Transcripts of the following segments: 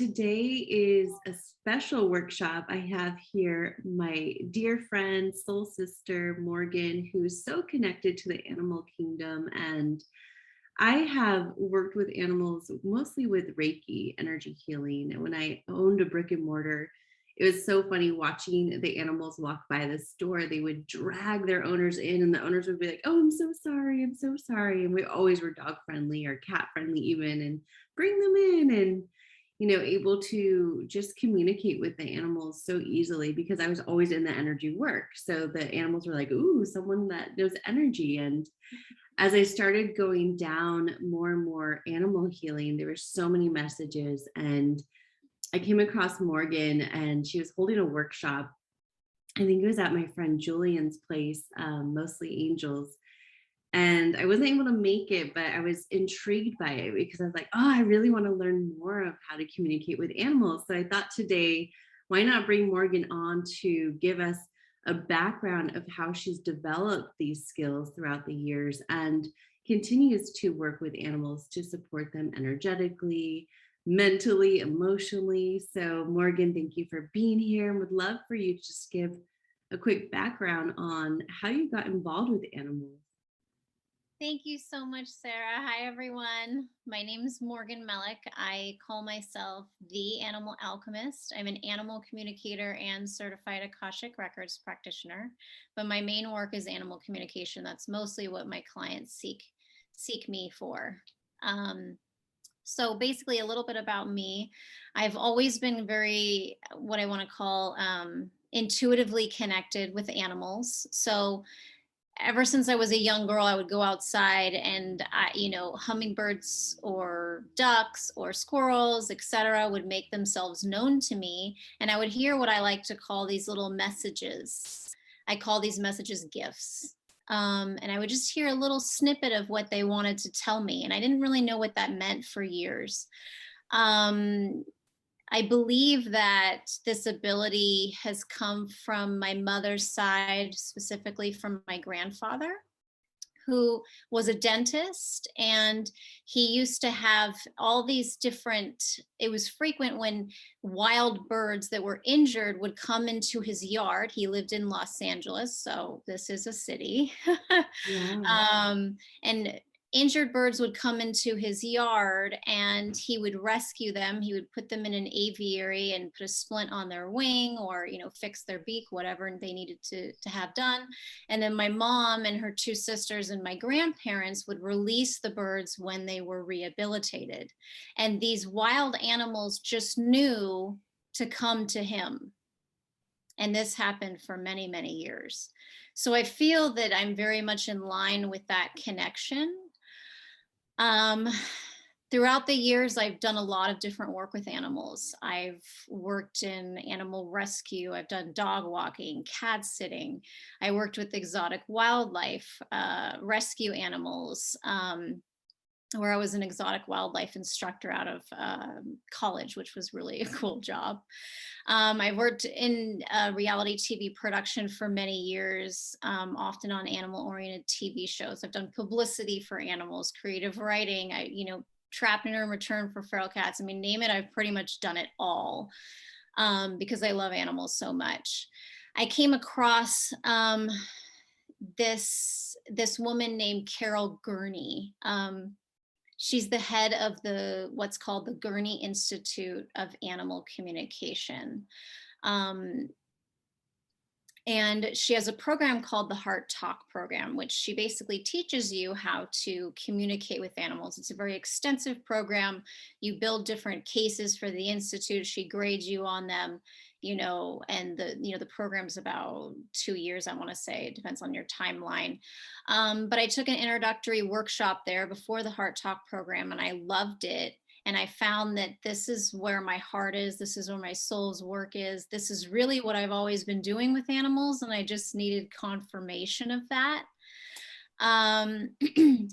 today is a special workshop. I have here my dear friend, soul sister, Morgan, who is so connected to the animal kingdom. And I have worked with animals mostly with Reiki, energy healing. And when I owned a brick and mortar, it was so funny watching the animals walk by the store. They would drag their owners in, and the owners would be like, "Oh, I'm so sorry. I'm so sorry." And we always were dog friendly or cat friendly, even, and bring them in and able to just communicate with the animals so easily because I was always in the energy work. So the animals were like, "Ooh, someone that knows energy." And as I started going down more and more animal healing, there were so many messages. And I came across Morgan, and she was holding a workshop. I think it was at my friend Julian's place, mostly angels. And I wasn't able to make it, but I was intrigued by it because I was like, oh, I really want to learn more of how to communicate with animals. So I thought today, why not bring Morgan on to give us a background of how she's developed these skills throughout the years and continues to work with animals to support them energetically, mentally, emotionally. So, Morgan, thank you for being here, and would love for you to just give a quick background on how you got involved with animals. Thank you so much, Sarah. Hi, everyone. My name is Morgan Mellick. I call myself the Animal Alchemist. I'm an animal communicator and certified Akashic Records practitioner, but my main work is animal communication. That's mostly what my clients seek me for. So basically, a little bit about me. I've always been very, what I want to call, intuitively connected with animals. So ever since I was a young girl, I would go outside and hummingbirds or ducks or squirrels, etc., would make themselves known to me. And I would hear what I like to call these little messages. I call these messages gifts. And I would just hear a little snippet of what they wanted to tell me. And I didn't really know what that meant for years. I believe that this ability has come from my mother's side, specifically from my grandfather, who was a dentist. And he used to have all these different, it was frequent when wild birds that were injured would come into his yard. He lived in Los Angeles, so this is a city. Wow. And injured birds would come into his yard and he would rescue them. He would put them in an aviary and put a splint on their wing or, fix their beak, whatever they needed to have done. And then my mom and her two sisters and my grandparents would release the birds when they were rehabilitated. And these wild animals just knew to come to him. And this happened for many, many years. So I feel that I'm very much in line with that connection. Throughout the years, I've done a lot of different work with animals. I've worked in animal rescue. I've done dog walking, cat sitting. I worked with exotic wildlife, rescue animals, where I was an exotic wildlife instructor out of college, which was really a cool job. I worked in reality TV production for many years, often on animal-oriented TV shows. I've done publicity for animals, creative writing. Trapped in return for feral cats. I mean, name it. I've pretty much done it all because I love animals so much. I came across this woman named Carol Gurney. She's the head of what's called the Gurney Institute of Animal Communication. And she has a program called the Heart Talk program, which she basically teaches you how to communicate with animals. It's a very extensive program. You build different cases for the Institute. She grades you on them, and the program's about 2 years, I want to say. It depends on your timeline. But I took an introductory workshop there before the Heart Talk program, and I loved it. And I found that this is where my heart is. This is where my soul's work is. This is really what I've always been doing with animals. And I just needed confirmation of that.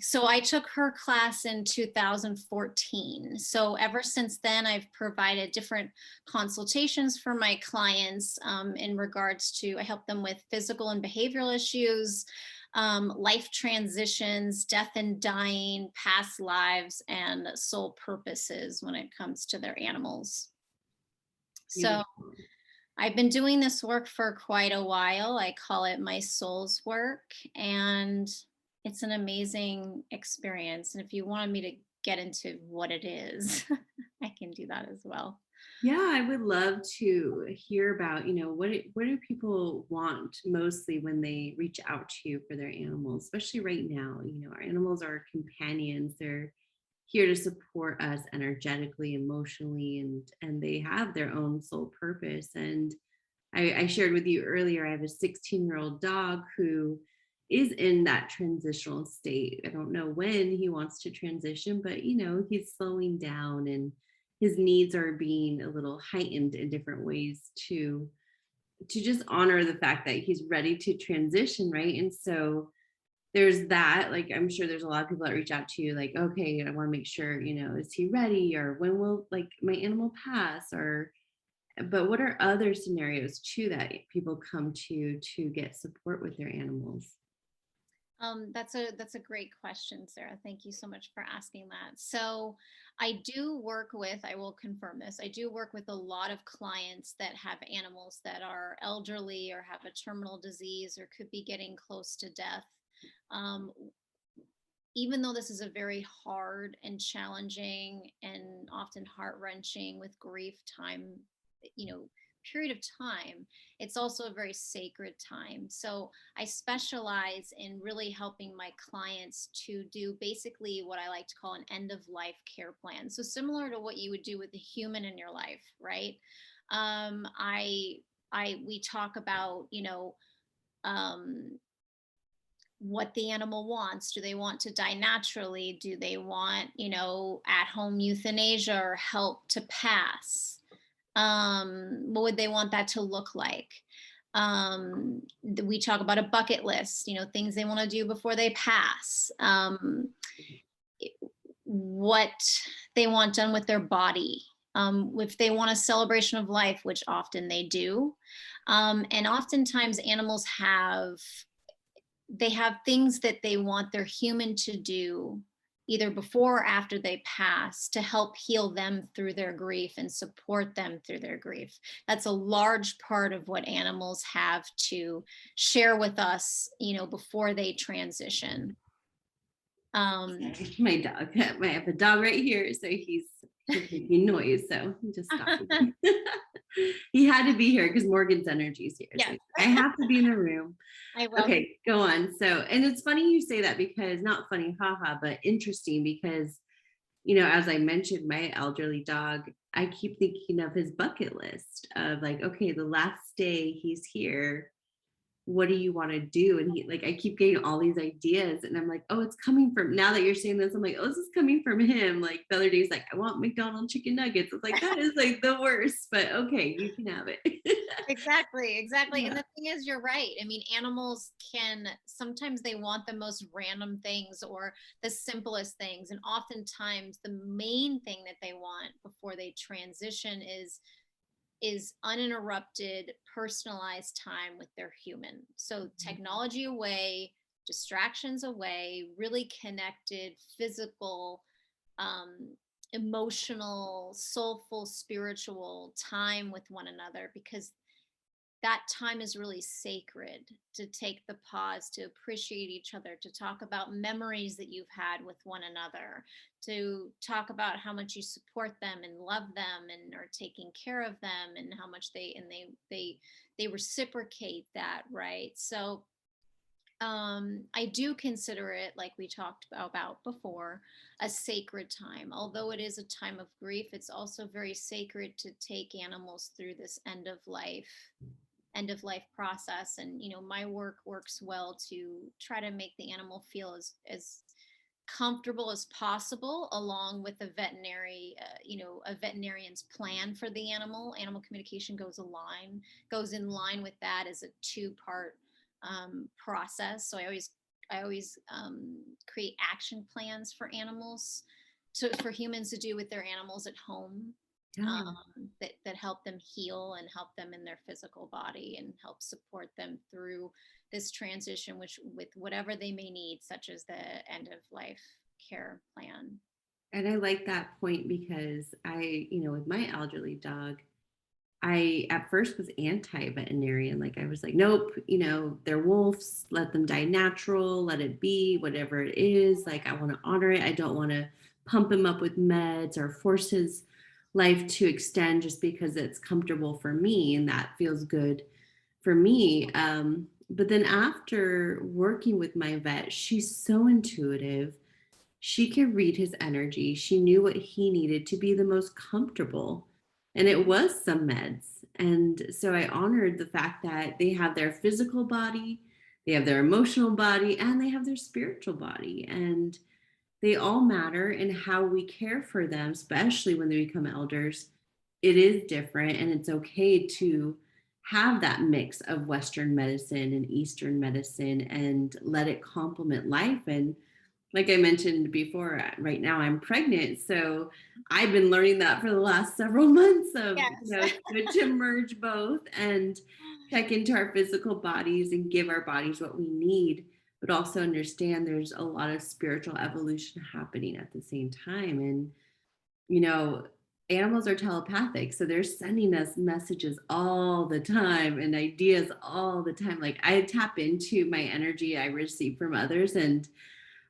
So I took her class in 2014. So ever since then, I've provided different consultations for my clients in regards to, I help them with physical and behavioral issues, life transitions, death and dying, past lives, and soul purposes when it comes to their animals. So I've been doing this work for quite a while. I call it my soul's work, and it's an amazing experience. And if you wanted me to get into what it is, I can do that as well. Yeah, I would love to hear about, what do people want mostly when they reach out to you for their animals, especially right now. Our animals are companions. They're here to support us energetically, emotionally, and they have their own soul purpose. And I shared with you earlier, I have a 16-year-old dog who is in that transitional state. I don't know when he wants to transition, but he's slowing down and his needs are being a little heightened in different ways to just honor the fact that he's ready to transition, right? And so there's that. Like, I'm sure there's a lot of people that reach out to you like, okay, I want to make sure, is he ready, or when will like my animal pass, or but what are other scenarios too that people come to get support with their animals? That's a great question, Sarah. Thank you so much for asking that. So I do work with, I will confirm this, I do work with a lot of clients that have animals that are elderly or have a terminal disease or could be getting close to death. Um, Even though this is a very hard and challenging and often heart-wrenching with grief time, you know, period of time, it's also a very sacred time. So I specialize in really helping my clients to do basically what I like to call an end of life care plan. So similar to what you would do with a human in your life, right? Um, I we talk about, um, what the animal wants. Do they want to die naturally? Do they want, at home euthanasia or help to pass? What would they want that to look like? We talk about a bucket list, things they want to do before they pass, what they want done with their body. If they want a celebration of life, which often they do. And oftentimes animals they have things that they want their human to do either before or after they pass to help heal them through their grief and support them through their grief. That's a large part of what animals have to share with us, before they transition. My dog, I have a dog right here, so he's making noise, so I'm just stopping. He had to be here because Morgan's energy is here. Yes. So I have to be in the room. I will. Okay, go on. So, and it's funny you say that, because not funny, haha, but interesting, because as I mentioned, my elderly dog, I keep thinking of his bucket list of like, okay, the last day he's here, what do you want to do? And he, like, I keep getting all these ideas, and I'm like, oh, it's coming from, now that you're saying this, I'm like, oh, this is coming from him. Like the other day he's like, I want McDonald's chicken nuggets. It's like, that is like the worst, but okay, you can have it. Exactly. Yeah. And the thing is, you're right. I mean, animals can sometimes they want the most random things or the simplest things. And oftentimes the main thing that they want before they transition is uninterrupted, personalized time with their human. So technology away, distractions away, really connected, physical, um, emotional, soulful, spiritual time with one another, because that time is really sacred, to take the pause to appreciate each other, to talk about memories that you've had with one another, to talk about how much you support them and love them and are taking care of them, and how much they reciprocate that, right? So I do consider it, like we talked about before, a sacred time. Although it is a time of grief, it's also very sacred to take animals through this end of life process. And my work works well to try to make the animal feel as comfortable as possible, along with a veterinarian's plan for the animal communication goes in line with that as a two-part process. So I always create action plans for animals, for humans to do with their animals at home, Yeah. that help them heal and help them in their physical body and help support them through this transition, with whatever they may need, such as the end of life care plan. And I like that point, because with my elderly dog, I at first was anti-veterinarian. Like I was like, nope, they're wolves, let them die natural, let it be, whatever it is. Like I want to honor it. I don't want to pump him up with meds or force his life to extend just because it's comfortable for me and that feels good for me. But then after working with my vet, she's so intuitive. She could read his energy. She knew what he needed to be the most comfortable. And it was some meds. And so I honored the fact that they have their physical body, they have their emotional body, and they have their spiritual body. And they all matter in how we care for them, especially when they become elders. It is different, and it's okay to have that mix of Western medicine and Eastern medicine and let it complement life. And like I mentioned before, right now I'm pregnant. So I've been learning that for the last several months of, Yes. it's good to merge both and check into our physical bodies and give our bodies what we need, but also understand there's a lot of spiritual evolution happening at the same time. And, you know, animals are telepathic. So they're sending us messages all the time and ideas all the time. Like I tap into my energy I receive from others, and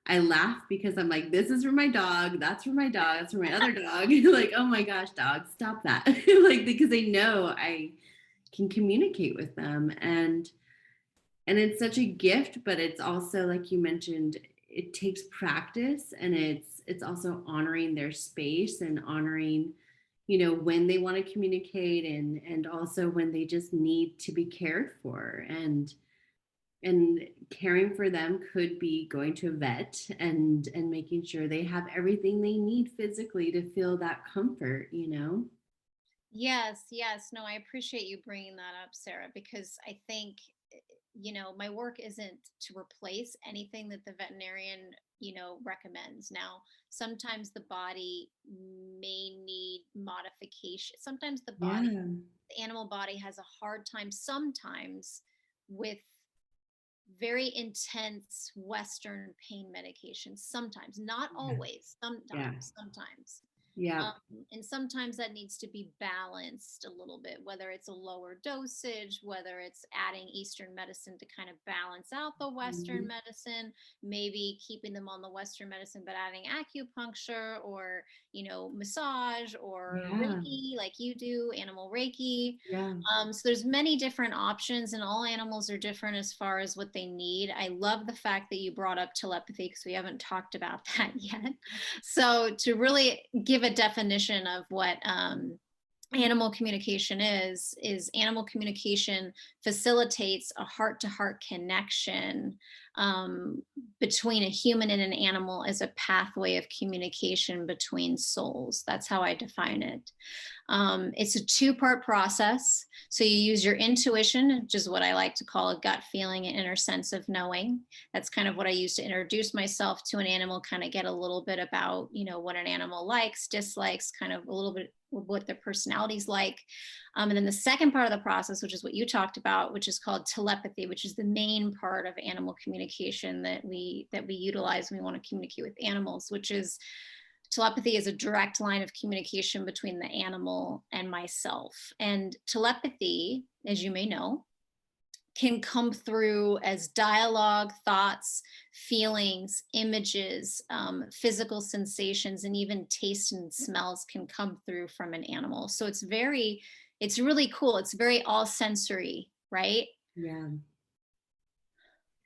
I laugh because I'm like, this is for my dog, that's for my dog, that's for my other dog. Like, oh my gosh, dog, stop that. Like, because they know I can communicate with them. And it's such a gift, but it's also, like you mentioned, it takes practice, and it's also honoring their space and honoring, when they want to communicate, and also when they just need to be cared for. And caring for them could be going to a vet and making sure they have everything they need physically to feel that comfort. Yes, yes. No, I appreciate you bringing that up, Sarah, because I think, my work isn't to replace anything that the veterinarian, recommends. Now, sometimes the body may need modification. Sometimes Yeah. the animal body has a hard time sometimes with very intense Western pain medication. Sometimes, not Yeah. always, Yeah. sometimes. Yeah. And sometimes that needs to be balanced a little bit, whether it's a lower dosage, whether it's adding Eastern medicine to kind of balance out the Western Mhm. medicine, maybe keeping them on the Western medicine, but adding acupuncture or, massage or Yeah. Reiki, like you do, animal Reiki. Yeah. So there's many different options, and all animals are different as far as what they need. I love the fact that you brought up telepathy because we haven't talked about that yet. So to really give a definition of what animal communication is animal communication facilitates a heart-to-heart connection between a human and an animal as a pathway of communication between souls. That's how I define it. It's a two-part process. So you use your intuition, which is what I like to call a gut feeling, an inner sense of knowing. That's kind of what I use to introduce myself to an animal, kind of get a little bit about, what an animal likes, dislikes, kind of a little bit what their personality's like. And then the second part of the process, which is what you talked about, which is called telepathy, which is the main part of animal communication that we utilize when we want to communicate with animals, which is telepathy is a direct line of communication between the animal and myself. And telepathy, as you may know, can come through as dialogue, thoughts, feelings, images, physical sensations, and even taste and smells can come through from an animal. So it's really cool. It's very all sensory, right? Yeah.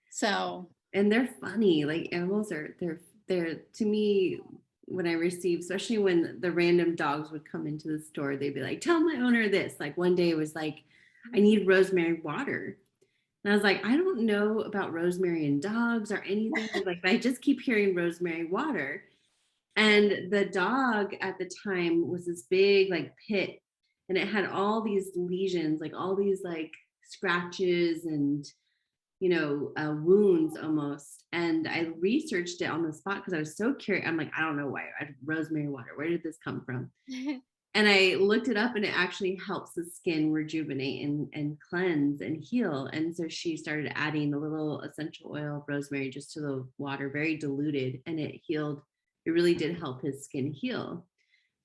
So And they're funny. Like animals they're to me, when I receive, especially when the random dogs would come into the store, they'd be like, tell my owner this. Like one day it was like, I need rosemary water. And I was like, I don't know about rosemary and dogs or anything. Like, I just keep hearing rosemary water. And the dog at the time was this big like pit, and it had all these lesions, like all these like scratches and wounds almost. And I researched it on the spot because I was so curious. I'm like, I don't know why. Rosemary water. Where did this come from? And I looked it up, and it actually helps the skin rejuvenate and cleanse and heal. And so she started adding a little essential oil of rosemary just to the water, very diluted, and it healed. It really did help his skin heal.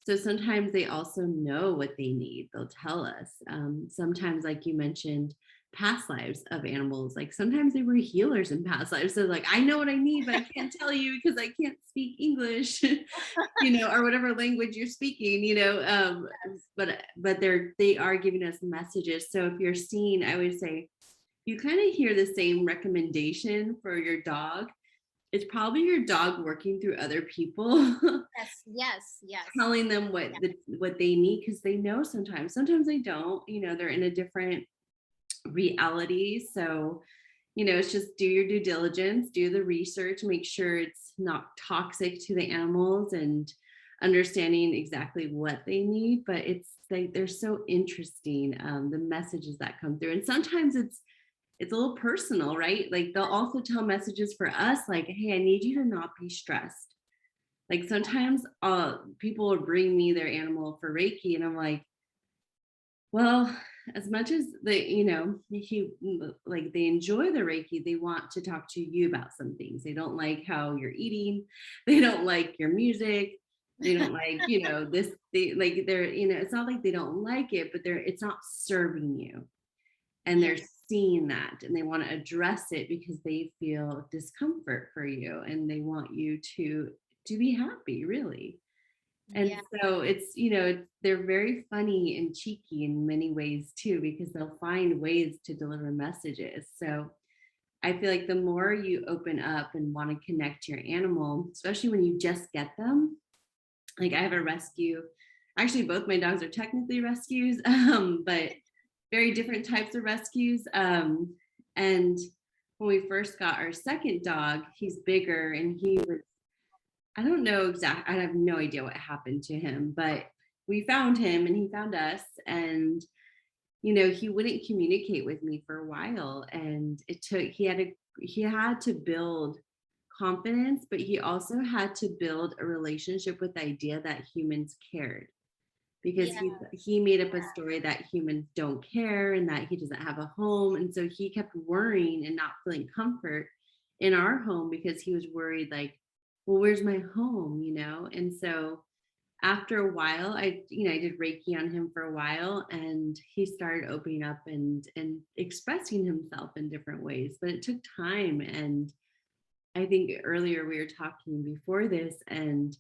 So sometimes they also know what they need. They'll tell us. Sometimes, like you mentioned, past lives of animals. Like sometimes they were healers in past lives. So like, I know what I need, but I can't tell you because I can't speak English, or whatever language you're speaking, but they are giving us messages. So if you're seeing, I would say, you kind of hear the same recommendation for your dog. It's probably your dog working through other people. Yes. Telling them what they need, because they know sometimes they don't, they're in a different reality. So it's just do your due diligence, do the research, make sure it's not toxic to the animals, and understanding exactly what they need. But they're so interesting, the messages that come through, and sometimes it's a little personal, right? Like they'll also tell messages for us, like, hey, I need you to not be stressed. Like sometimes people will bring me their animal for Reiki, and I'm like, well, as much as they, they enjoy the Reiki, they want to talk to you about some things. They don't like how you're eating. They don't like your music. They don't like, this, it's not like they don't like it, but it's not serving you. And they're seeing that, and they want to address it because they feel discomfort for you, and they want you to be happy, really. And so it's, they're very funny and cheeky in many ways too, because they'll find ways to deliver messages. So I feel like the more you open up and want to connect to your animal, especially when you just get them, like I have a rescue. Actually, both my dogs are technically rescues, but very different types of rescues. And when we first got our second dog, he's bigger, and he was, I don't know exactly, I have no idea what happened to him, but we found him and he found us, and he wouldn't communicate with me for a while, and he had to build confidence, but he also had to build a relationship with the idea that humans cared, because he made up a story that humans don't care and that he doesn't have a home. And so he kept worrying and not feeling comfort in our home, because he was worried, like, well, where's my home? And so after a while, I did Reiki on him for a while, and he started opening up and expressing himself in different ways. But it took time. And I think earlier we were talking before this, and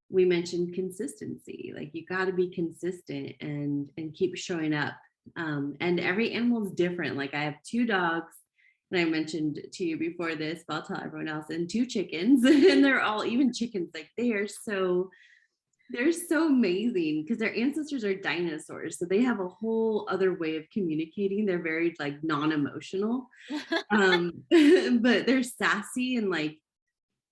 we mentioned consistency. Like you got to be consistent and keep showing up. And every animal is different. Like I have 2 dogs, and I mentioned to you before this, but I'll tell everyone else, and 2 chickens, and they're all, even chickens, like they're so amazing, because their ancestors are dinosaurs. So they have a whole other way of communicating. They're very like non-emotional, but they're sassy, and like,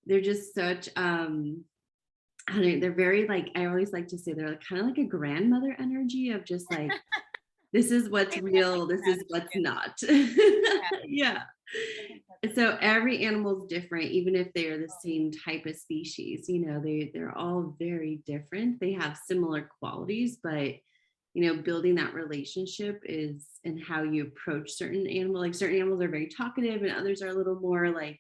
they're just such, I don't know, they're very like, I always like to say they're like, kind of like a grandmother energy of just like, this is what's real, this is what's not. Yeah. So every animal is different, even if they are the same type of species. They're all very different. They have similar qualities, but building that relationship is in how you approach certain animals. Like certain animals are very talkative, and others are a little more like,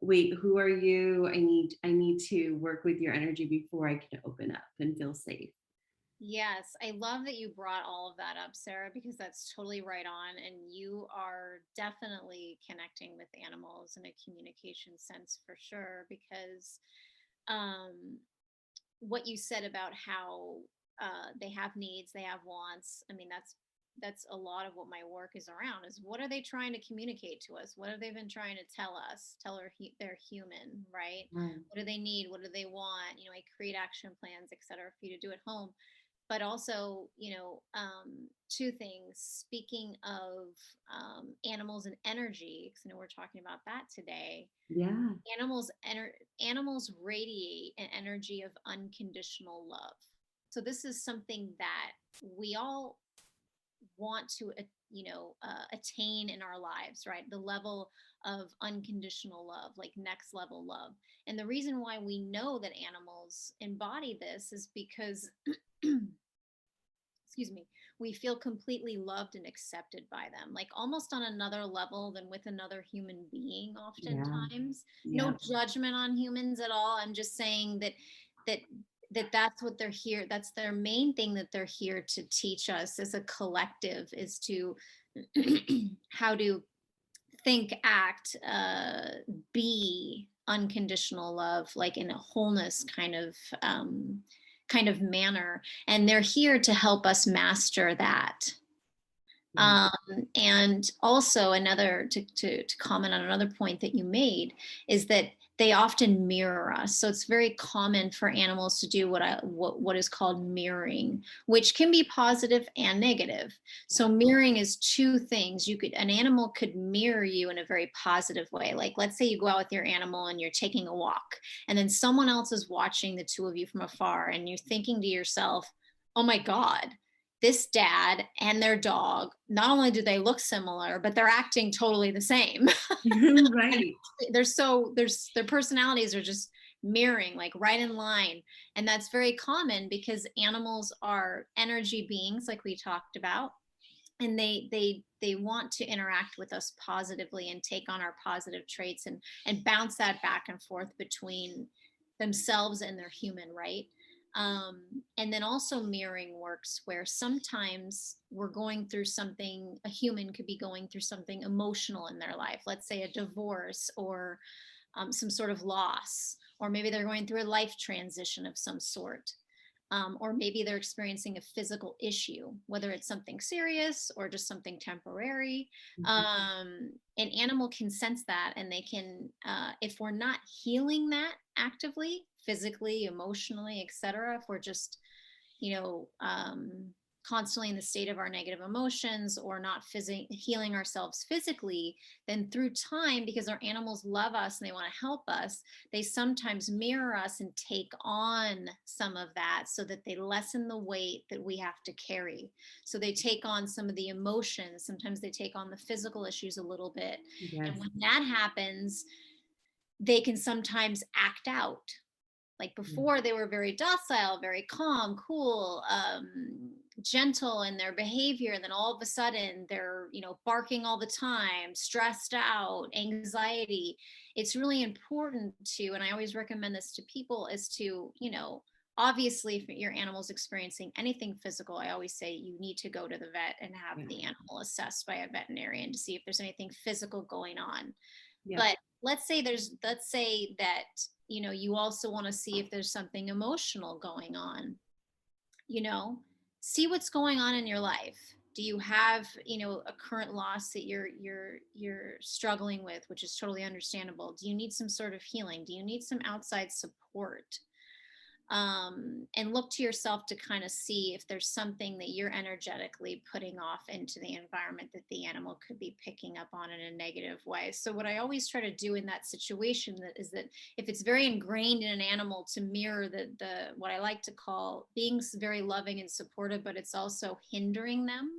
wait, who are you? I need to work with your energy before I can open up and feel safe. Yes, I love that you brought all of that up, Sarah, because that's totally right on. And you are definitely connecting with animals in a communication sense for sure, because what you said about how they have needs, they have wants. I mean, that's a lot of what my work is around, is what are they trying to communicate to us? What have they been trying to tell us? They're human, right? What do they need? What do they want? I create action plans, etc., for you to do at home. But also, 2 things. Speaking of animals and energy, because I know we're talking about that today. Yeah. Animals radiate an energy of unconditional love. So this is something that we all want to attain in our lives, right? The level of unconditional love, like next level love. And the reason why we know that animals embody this is because excuse me, we feel completely loved and accepted by them, like almost on another level than with another human being oftentimes. No judgment on humans at all. I'm just saying that that's what they're here. That's their main thing that they're here to teach us as a collective, is to how to think, act, be unconditional love, like in a wholeness kind of manner. And they're here to help us master that. Yeah. And also another, to comment on another point that you made, is that they often mirror us. So it's very common for animals to do what is called mirroring, which can be positive and negative. So mirroring is two things. An animal could mirror you in a very positive way. Like, let's say you go out with your animal and you're taking a walk, and then someone else is watching the two of you from afar, and you're thinking to yourself, oh my God, this dad and their dog, not only do they look similar, but they're acting totally the same. Right. Their personalities are just mirroring, like right in line. And that's very common because animals are energy beings, like we talked about. And they want to interact with us positively and take on our positive traits and bounce that back and forth between themselves and their human, right? And then also mirroring works where sometimes we're going through something, a human could be going through something emotional in their life, let's say a divorce or some sort of loss, or maybe they're going through a life transition of some sort. Or maybe they're experiencing a physical issue, whether it's something serious or just something temporary. An animal can sense that, and they can, if we're not healing that actively, physically, emotionally, etc., if we're just, constantly in the state of our negative emotions or not healing ourselves physically, then through time, because our animals love us and they want to help us, they sometimes mirror us and take on some of that so that they lessen the weight that we have to carry. So they take on some of the emotions. Sometimes they take on the physical issues a little bit. Yes. And when that happens, they can sometimes act out. Like before, they were very docile, very calm, cool, gentle in their behavior. And then all of a sudden they're, barking all the time, stressed out, anxiety. It's really important to, and I always recommend this to people, is to, obviously if your animal's experiencing anything physical, I always say you need to go to the vet and have the animal assessed by a veterinarian to see if there's anything physical going on. But let's say that, you also want to see if there's something emotional going on. See what's going on in your life. Do you have, a current loss that you're struggling with, which is totally understandable? Do you need some sort of healing? Do you need some outside support? And look to yourself to kind of see if there's something that you're energetically putting off into the environment that the animal could be picking up on in a negative way. So what I always try to do in that situation is that if it's very ingrained in an animal to mirror the what I like to call being very loving and supportive, but it's also hindering them.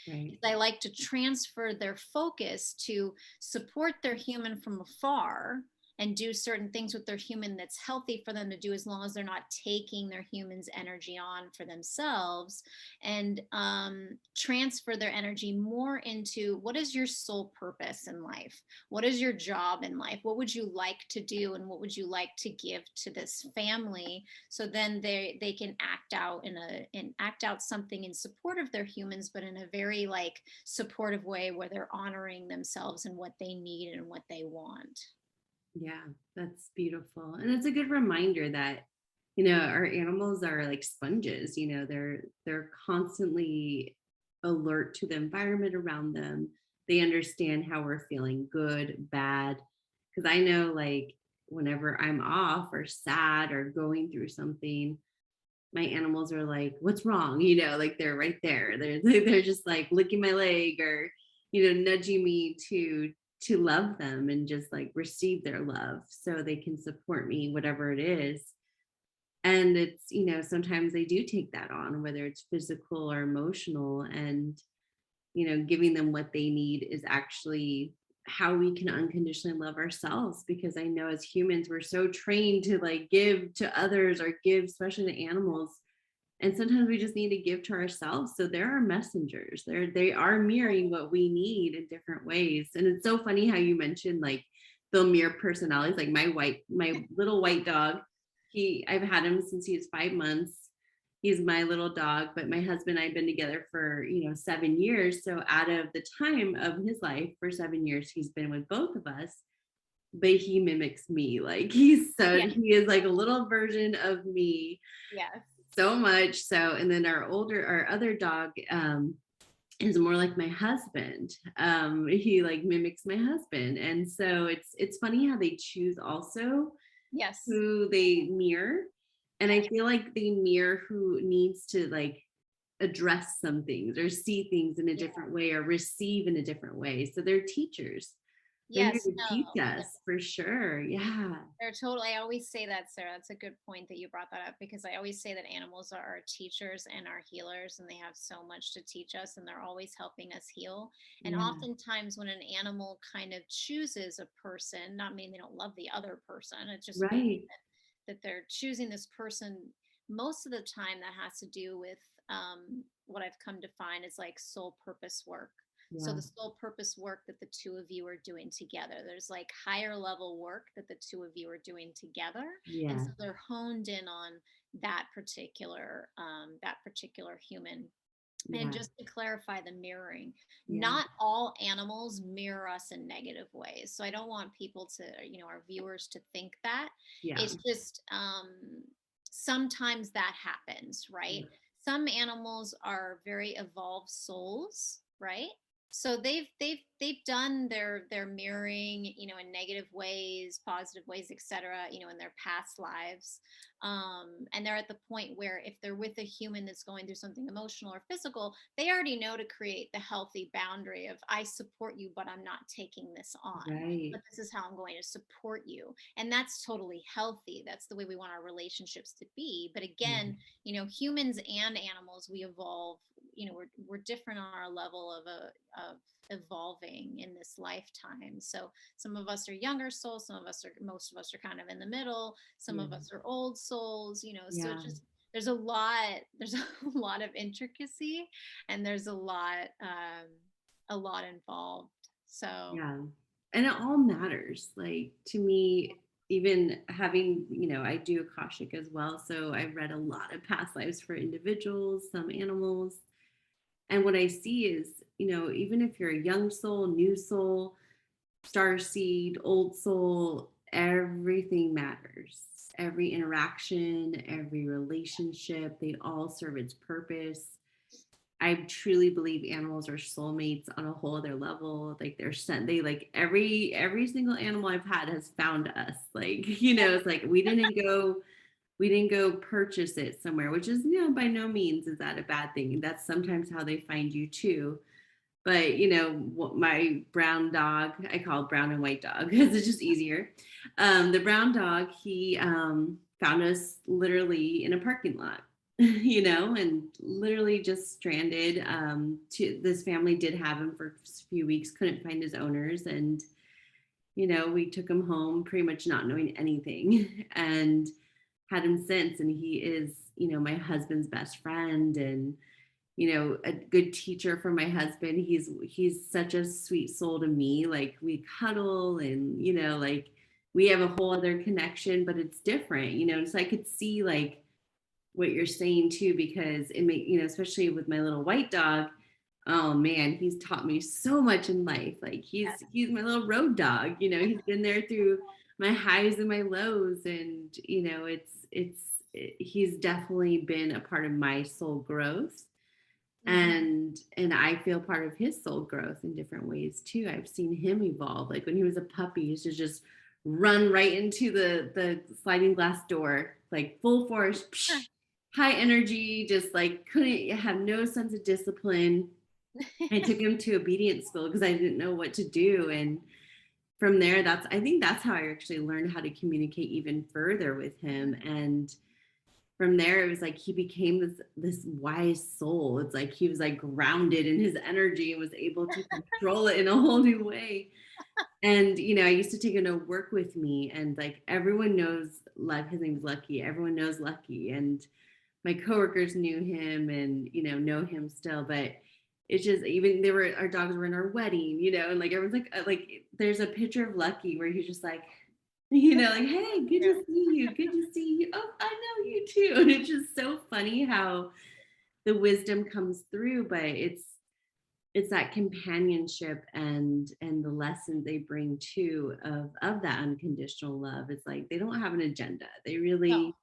Right. I like to transfer their focus to support their human from afar and do certain things with their human that's healthy for them to do, as long as they're not taking their human's energy on for themselves, and transfer their energy more into what is your sole purpose in life? What is your job in life? What would you like to do, and what would you like to give to this family? So then they can act out something in support of their humans, but in a very supportive way where they're honoring themselves and what they need and what they want. Yeah, that's beautiful. And it's a good reminder that, our animals are like sponges, they're constantly alert to the environment around them. They understand how we're feeling, good, bad. Because I know whenever I'm off or sad or going through something, my animals are like, what's wrong? They're right there. They're just licking my leg or, nudging me to love them and just receive their love so they can support me, whatever it is. And it's, sometimes they do take that on, whether it's physical or emotional, and, giving them what they need is actually how we can unconditionally love ourselves. Because I know as humans, we're so trained to give to others or give, especially to animals. And sometimes we just need to give to ourselves. So there are messengers. They are mirroring what we need in different ways. And it's so funny how you mentioned they'll mirror personalities. Like my little white dog, I've had him since he was 5 months. He's my little dog, but my husband and I have been together for, 7 years. So out of the time of his life for 7 years, he's been with both of us, but he mimics me. Like Yeah. he is like a little version of me Yes. so much. So, and then our other dog, is more like my husband. He like mimics my husband. And so it's funny how they choose also Yes. who they mirror. And I feel like they mirror who needs to like address some things or see things in a Yeah. different way or receive in a different way. So they're teachers. They're here Yes. to teach No. us for sure. Yeah. They're totally. I always say that, Sarah. That's a good point that you brought that up, because I always say that animals are our teachers and our healers, and they have so much to teach us, and they're always helping us heal. And Yeah. oftentimes, when an animal kind of chooses a person, not meaning they don't love the other person, it just means Right. that they're choosing this person. Most of the time, that has to do with what I've come to find is like soul purpose work. So Yeah. the soul purpose work that the two of you are doing together, there's like higher level work that the two of you are doing together, and Yeah. so they're honed in on that particular human. And Yeah. just to clarify the mirroring, Yeah. not all animals mirror us in negative ways. So I don't want people to, our viewers to think that. Yeah. It's just sometimes that happens, right? Some animals are very evolved souls, right? So they've done their mirroring, in negative ways, positive ways, etc., in their past lives. And they're at the point where if they're with a human that's going through something emotional or physical, they already know to create the healthy boundary of, I support you, but I'm not taking this on. Right. But this is how I'm going to support you. And that's totally healthy. That's the way we want our relationships to be. But again, humans and animals, we evolve. We're different on our level of evolving in this lifetime. So some of us are younger souls, most of us are kind of in the middle, some of us are old souls, so Yeah. it's just there's a lot of intricacy, and there's a lot involved. So Yeah. And it all matters. Like to me, even having, I do Akashic as well. So I've read a lot of past lives for individuals, some animals. And what I see is, even if you're a young soul, new soul, star seed, old soul, everything matters. Every interaction, every relationship, they all serve its purpose. I truly believe animals are soulmates on a whole other level. Like they're sent, they like every single animal I've had has found us. Like, it's like we didn't go purchase it somewhere, which is, by no means is that a bad thing. That's sometimes how they find you too. But, my brown dog, I call it brown and white dog because it's just easier. The brown dog, he found us literally in a parking lot, and literally just stranded. This family did have him for a few weeks, couldn't find his owners. And, we took him home pretty much not knowing anything and had him since. And he is, my husband's best friend and, a good teacher for my husband. He's such a sweet soul to me. Like we cuddle and, like we have a whole other connection, but it's different, so I could see like what you're saying too, because it may, especially with my little white dog, oh man, he's taught me so much in life. Like he's my little road dog, he's been there through my highs and my lows. And, he's definitely been a part of my soul growth. And I feel part of his soul growth in different ways too. I've seen him evolve. Like when he was a puppy, he used to just run right into the sliding glass door, like full force, high energy, just like couldn't have no sense of discipline. I took him to obedience school because I didn't know what to do. And from there, I think that's how I actually learned how to communicate even further with him. And from there, it was like he became this wise soul. It's like he was like grounded in his energy and was able to control it in a whole new way. And I used to take him to work with me, and like everyone knows, like his name's Lucky. Everyone knows Lucky, and my coworkers knew him, and know him still. But it's just even our dogs were in our wedding, and like everyone's like there's a picture of Lucky where he's just like, like, hey, good to see you, good to see you. Oh, too. And it's just so funny how the wisdom comes through, but it's that companionship and the lessons they bring too of that unconditional love. It's like they don't have an agenda. No.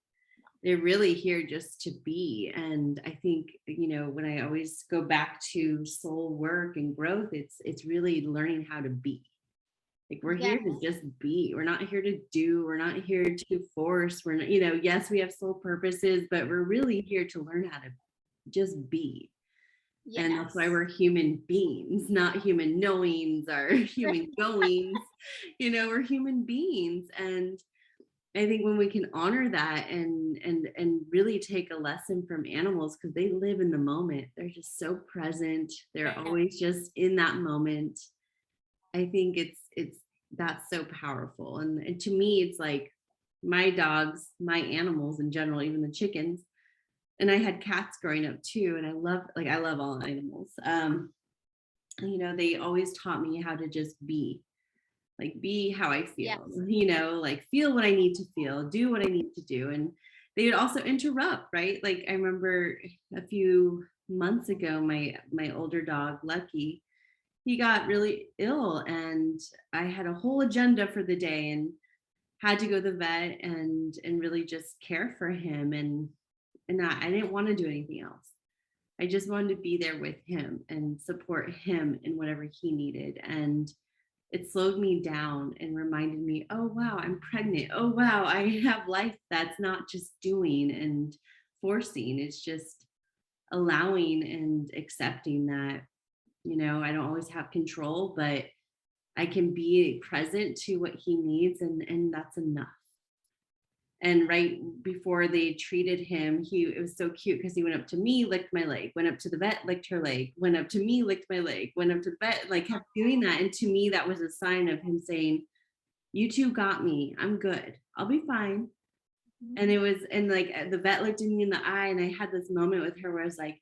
They're really here just to be. And I think, when I always go back to soul work and growth, it's really learning how to be. Like we're Yes. here to just be. We're not here to do. We're not here to force. We're not, yes, we have soul purposes, but we're really here to learn how to just be. Yes. And that's why we're human beings, not human knowings or human goings. We're human beings. And I think when we can honor that and really take a lesson from animals, because they live in the moment, they're just so present. They're always just in that moment. I think that's so powerful. And to me, it's like my dogs, my animals in general, even the chickens. And I had cats growing up too. And I love all animals. They always taught me how to just be how I feel, Yes. feel what I need to feel, do what I need to do. And they would also interrupt, right? Like I remember a few months ago, my older dog, Lucky, he got really ill and I had a whole agenda for the day and had to go to the vet and really just care for him. And I didn't want to do anything else. I just wanted to be there with him and support him in whatever he needed. And it slowed me down and reminded me, oh, wow, I'm pregnant. Oh, wow, I have life that's not just doing and forcing. It's just allowing and accepting that, I don't always have control, but I can be present to what he needs. And that's enough. And right before they treated him, it was so cute because he went up to me, licked my leg, went up to the vet, licked her leg, went up to me, licked my leg, went up to the vet, like kept doing that. And to me, that was a sign of him saying, you two got me. I'm good. I'll be fine. And it was, and like the vet looked at me in the eye, and I had this moment with her where I was like,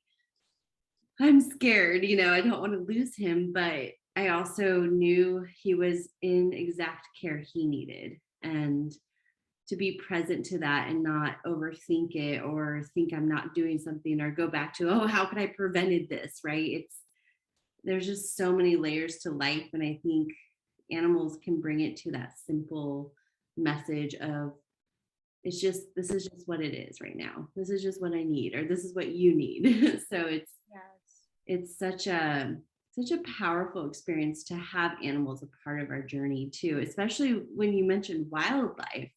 I'm scared, I don't want to lose him. But I also knew he was in exact care he needed. And to be present to that and not overthink it or think I'm not doing something or go back to, oh, how could I prevented this, right? There's just so many layers to life. And I think animals can bring it to that simple message of, this is just what it is right now. This is just what I need, or this is what you need. So it's such a powerful experience to have animals a part of our journey too, especially when you mentioned wildlife,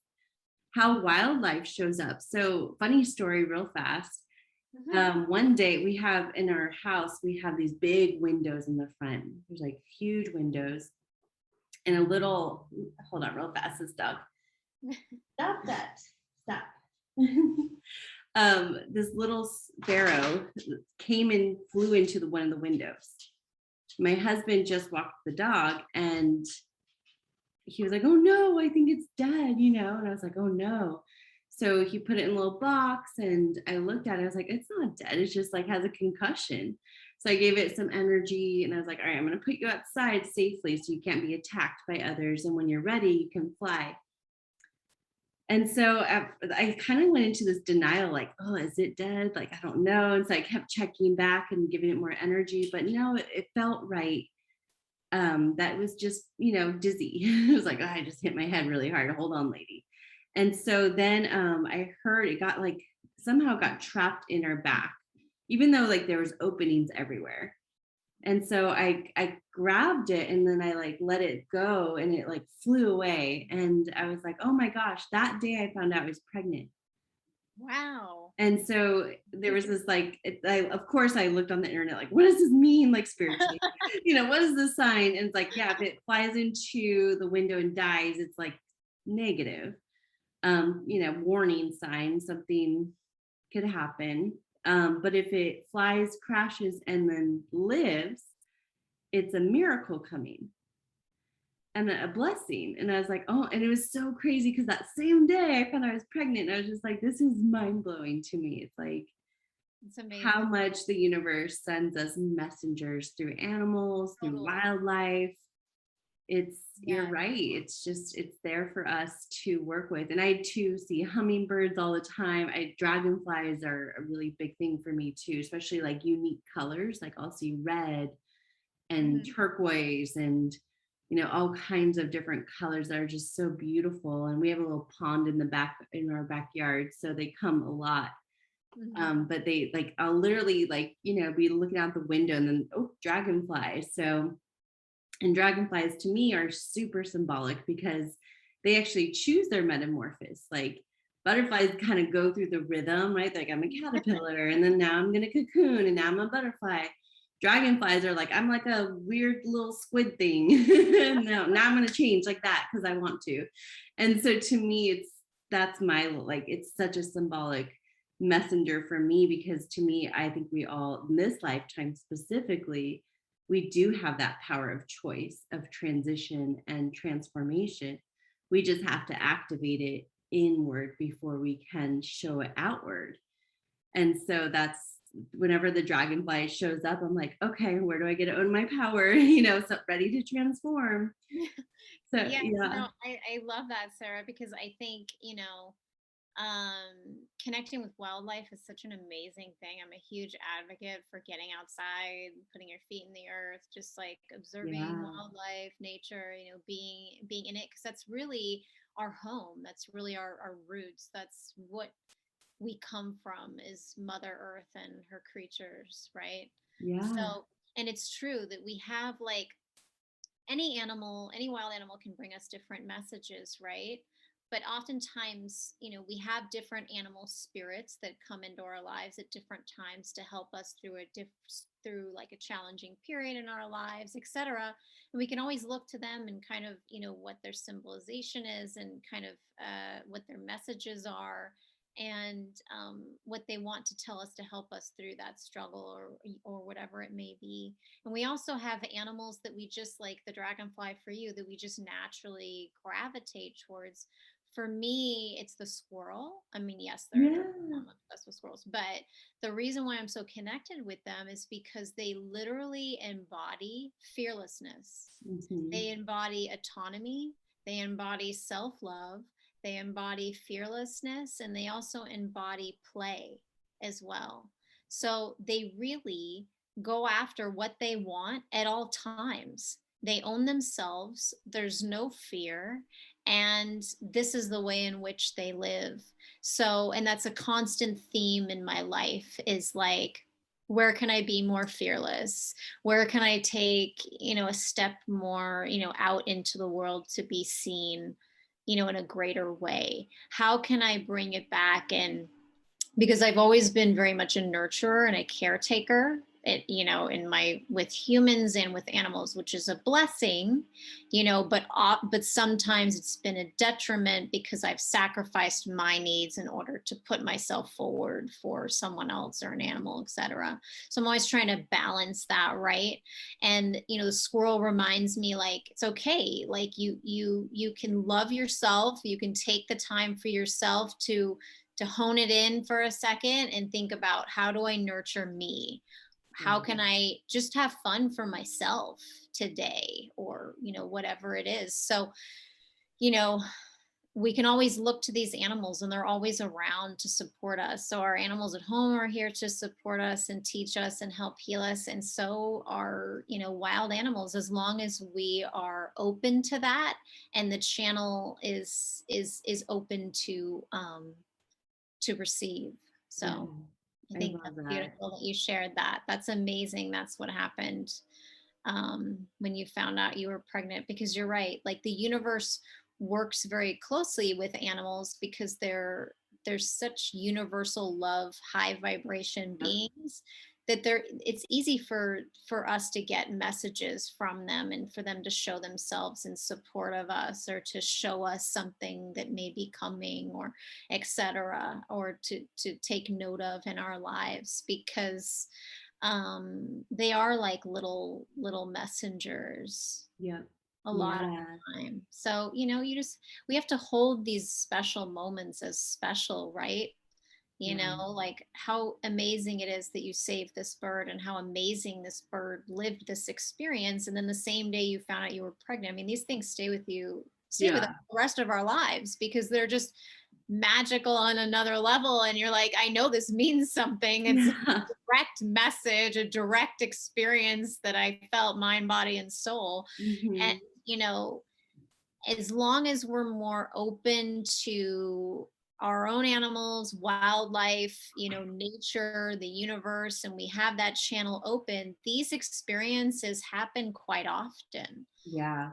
how wildlife shows up. So funny story real fast. One day we have in our house, we have these big windows in the front. There's like huge windows and a little, hold on real fast, this dog. Stop that. Stop. This little sparrow came and flew into one of the windows. My husband just walked the dog and he was like, oh no, I think it's dead, and I was like, oh no. So he put it in a little box and I looked at it, I was like, it's not dead, it's just like has a concussion. So I gave it some energy and I was like, all right, I'm going to put you outside safely so you can't be attacked by others, and when you're ready you can fly. And so I kind of went into this denial, like, oh, is it dead? Like, I don't know. And so I kept checking back and giving it more energy, but no, it felt right. That was just, dizzy. It was like, oh, I just hit my head really hard. Hold on, lady. And so then I heard it got somehow got trapped in our back, even though there was openings everywhere. And so I grabbed it and then I let it go and it flew away. And I was like, oh my gosh, that day I found out I was pregnant. Wow. And so there was this of course I looked on the internet, what does this mean spiritually? What is the sign? And it's yeah, if it flies into the window and dies, it's negative. Warning sign, something could happen. But if it flies, crashes, and then lives, it's a miracle coming and a blessing. And I was like, oh, and it was so crazy because that same day I found I was pregnant. And I was just like, this is mind blowing to me. It's amazing how much the universe sends us messengers through animals, through wildlife. you're right. It's just, it's there for us to work with. And I too see hummingbirds all the time. Dragonflies are a really big thing for me too, especially like unique colors. Like I'll see red and turquoise and, all kinds of different colors that are just so beautiful. And we have a little pond in our backyard. So they come a lot. But they like, I'll literally like, be looking out the window and then, oh, dragonflies. So, and dragonflies to me are super symbolic because they actually choose their metamorphosis. Like butterflies kind of go through the rhythm, right? Like I'm a caterpillar and then now I'm going to cocoon and now I'm a butterfly. Dragonflies are like, I'm like a weird little squid thing. Now I'm going to change like that because I want to. And so to me, that's my, like, it's such a symbolic messenger for me, because to me, I think we all in this lifetime specifically, we do have that power of choice, of transition and transformation. We just have to activate it inward before we can show it outward. And so that's whenever the dragonfly shows up, I'm like, okay, where do I get to own my power? So ready to transform. So yeah. I love that, Sarah, because I think, connecting with wildlife is such an amazing thing. I'm a huge advocate for getting outside, putting your feet in the earth, just like observing wildlife, nature, being in it, because that's really our home. That's really our roots. That's what we come from, is Mother Earth and her creatures, right? So, and it's true that we have, like, any wild animal can bring us different messages, right? But oftentimes, we have different animal spirits that come into our lives at different times to help us through like a challenging period in our lives, etc. And we can always look to them and kind of, what their symbolization is, and kind of what their messages are, and what they want to tell us to help us through that struggle, or whatever it may be. And we also have animals that we just, like the dragonfly for you, that we just naturally gravitate towards. For me, it's the squirrel. I mean, yes, I'm obsessed with squirrels, but the reason why I'm so connected with them is because they literally embody fearlessness. They embody autonomy. They embody self-love. They embody fearlessness, and they also embody play as well. So they really go after what they want at all times. They own themselves. There's no fear. And this is the way in which they live. So, and that's a constant theme in my life, is like, where can I be more fearless? Where can I take, a step more, out into the world to be seen, in a greater way? How can I bring it back? And because I've always been very much a nurturer and a caretaker, with humans and with animals, which is a blessing, but sometimes it's been a detriment because I've sacrificed my needs in order to put myself forward for someone else or an animal, etc. So I'm always trying to balance that, right? And the squirrel reminds me, like, it's okay, like you can love yourself, you can take the time for yourself to hone it in for a second and think about, how do I nurture me? How can I just have fun for myself today, or, whatever it is. So, we can always look to these animals, and they're always around to support us. So our animals at home are here to support us and teach us and help heal us. And so are, wild animals, as long as we are open to that, and the channel is open to receive. So I think that's beautiful that you shared that. That's amazing. That's what happened when you found out you were pregnant, because you're right. Like, the universe works very closely with animals because they're such universal love, high vibration beings, that it's easy for us to get messages from them, and for them to show themselves in support of us, or to show us something that may be coming, or etc., or to take note of in our lives, because they are like little messengers. A lot of the time. So we have to hold these special moments as special, right? You know, like how amazing it is that you saved this bird and how amazing this bird lived this experience. And then the same day you found out you were pregnant. I mean, these things stay with us Yeah. the rest of our lives because they're just magical on another level. And you're like, I know this means something. It's a Yeah. direct message, a direct experience that I felt mind, body, and soul. And, Mhm. you know, as long as we're more open to our own animals, wildlife, you know, nature, the universe, and we have that channel open, these experiences happen quite often. Yeah.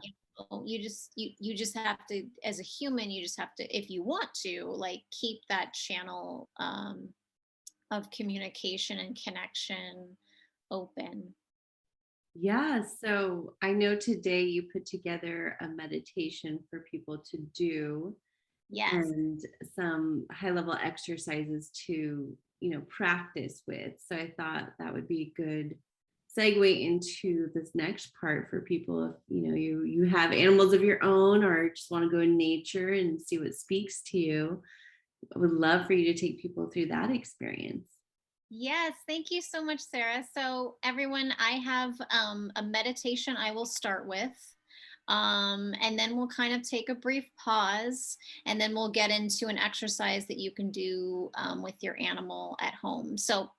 You just have to, as a human, you just have to, if you want to, like, keep that channel of communication and connection open. Yeah. So I know today you put together a meditation for people to do Yes. and some high level exercises to, practice with. So I thought that would be a good segue into this next part for people if you have animals of your own or just want to go in nature and see what speaks to you. I would love for you to take people through that experience. Yes, thank you so much, Sarah. So, everyone, I have a meditation I will start with. And then we'll kind of take a brief pause, and then we'll get into an exercise that you can do with your animal at home. So,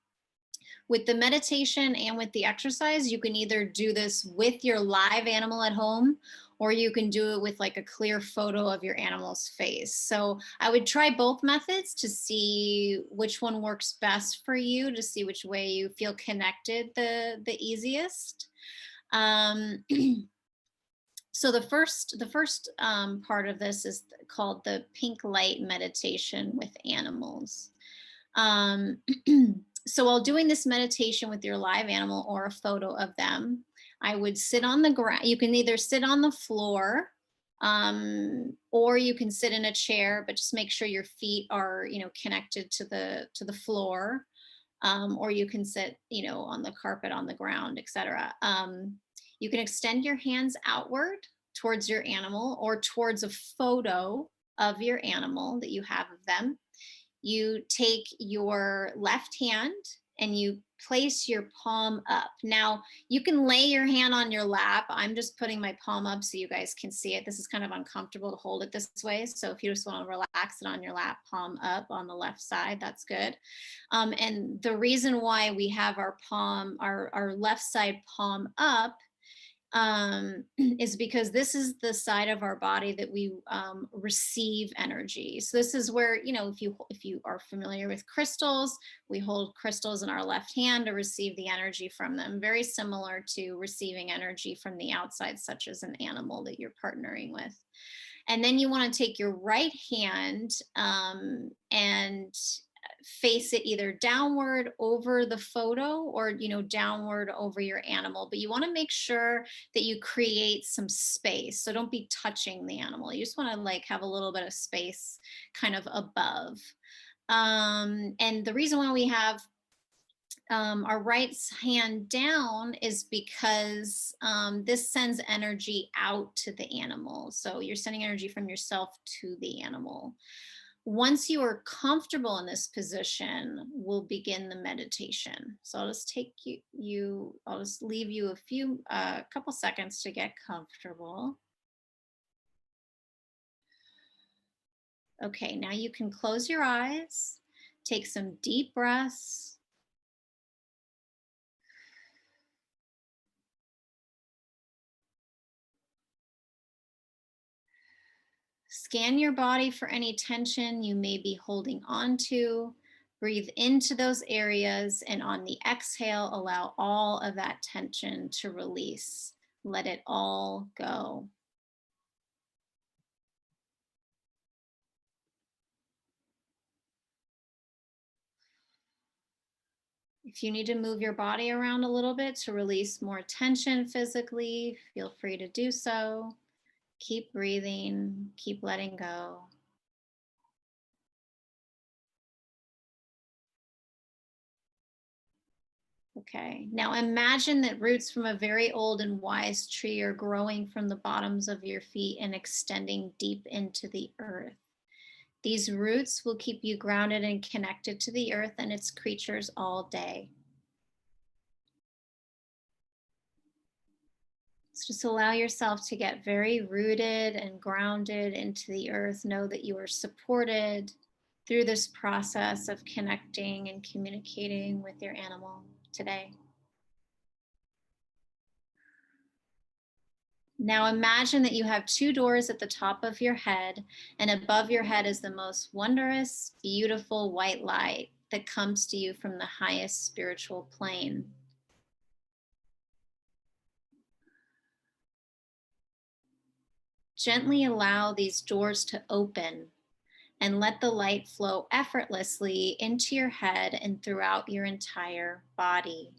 with the meditation and with the exercise, you can either do this with your live animal at home, or you can do it with like a clear photo of your animal's face. So I would try both methods to see which one works best for you, to see which way you feel connected the easiest. Um, so the first part of this is called the pink light meditation with animals. Um, so while doing this meditation with your live animal or a photo of them, I would sit on the ground. You can either sit on the floor, or you can sit in a chair, but just make sure your feet are, connected to the floor. Or you can sit, on the carpet, on the ground, etc. You can extend your hands outward towards your animal or towards a photo of your animal that you have of them. You take your left hand and you place your palm up. Now, you can lay your hand on your lap. I'm just putting my palm up so you guys can see it. This is kind of uncomfortable to hold it this way. So if you just want to relax it on your lap, palm up on the left side, that's good. And the reason why we have our palm, our left side palm up, is because this is the side of our body that we receive energy. So this is where, if you are familiar with crystals, we hold crystals in our left hand to receive the energy from them, very similar to receiving energy from the outside, such as an animal that you're partnering with. And then you want to take your right hand and face it either downward over the photo or downward over your animal, but you want to make sure that you create some space, so don't be touching the animal. You just want to like have a little bit of space kind of above. And the reason why we have our right hand down is because this sends energy out to the animal, so you're sending energy from yourself to the animal. Once you are comfortable in this position, we'll begin the meditation. So I'll just I'll just leave you a couple seconds to get comfortable. Okay, now you can close your eyes, take some deep breaths. Scan your body for any tension you may be holding on to. Breathe into those areas, and on the exhale, allow all of that tension to release. Let it all go. If you need to move your body around a little bit to release more tension physically, feel free to do so. Keep breathing, keep letting go. Okay, now imagine that roots from a very old and wise tree are growing from the bottoms of your feet and extending deep into the earth. These roots will keep you grounded and connected to the earth and its creatures all day. So just allow yourself to get very rooted and grounded into the earth. Know that you are supported through this process of connecting and communicating with your animal today. Now imagine that you have two doors at the top of your head, and above your head is the most wondrous, beautiful white light that comes to you from the highest spiritual plane. Gently allow these doors to open and let the light flow effortlessly into your head and throughout your entire body.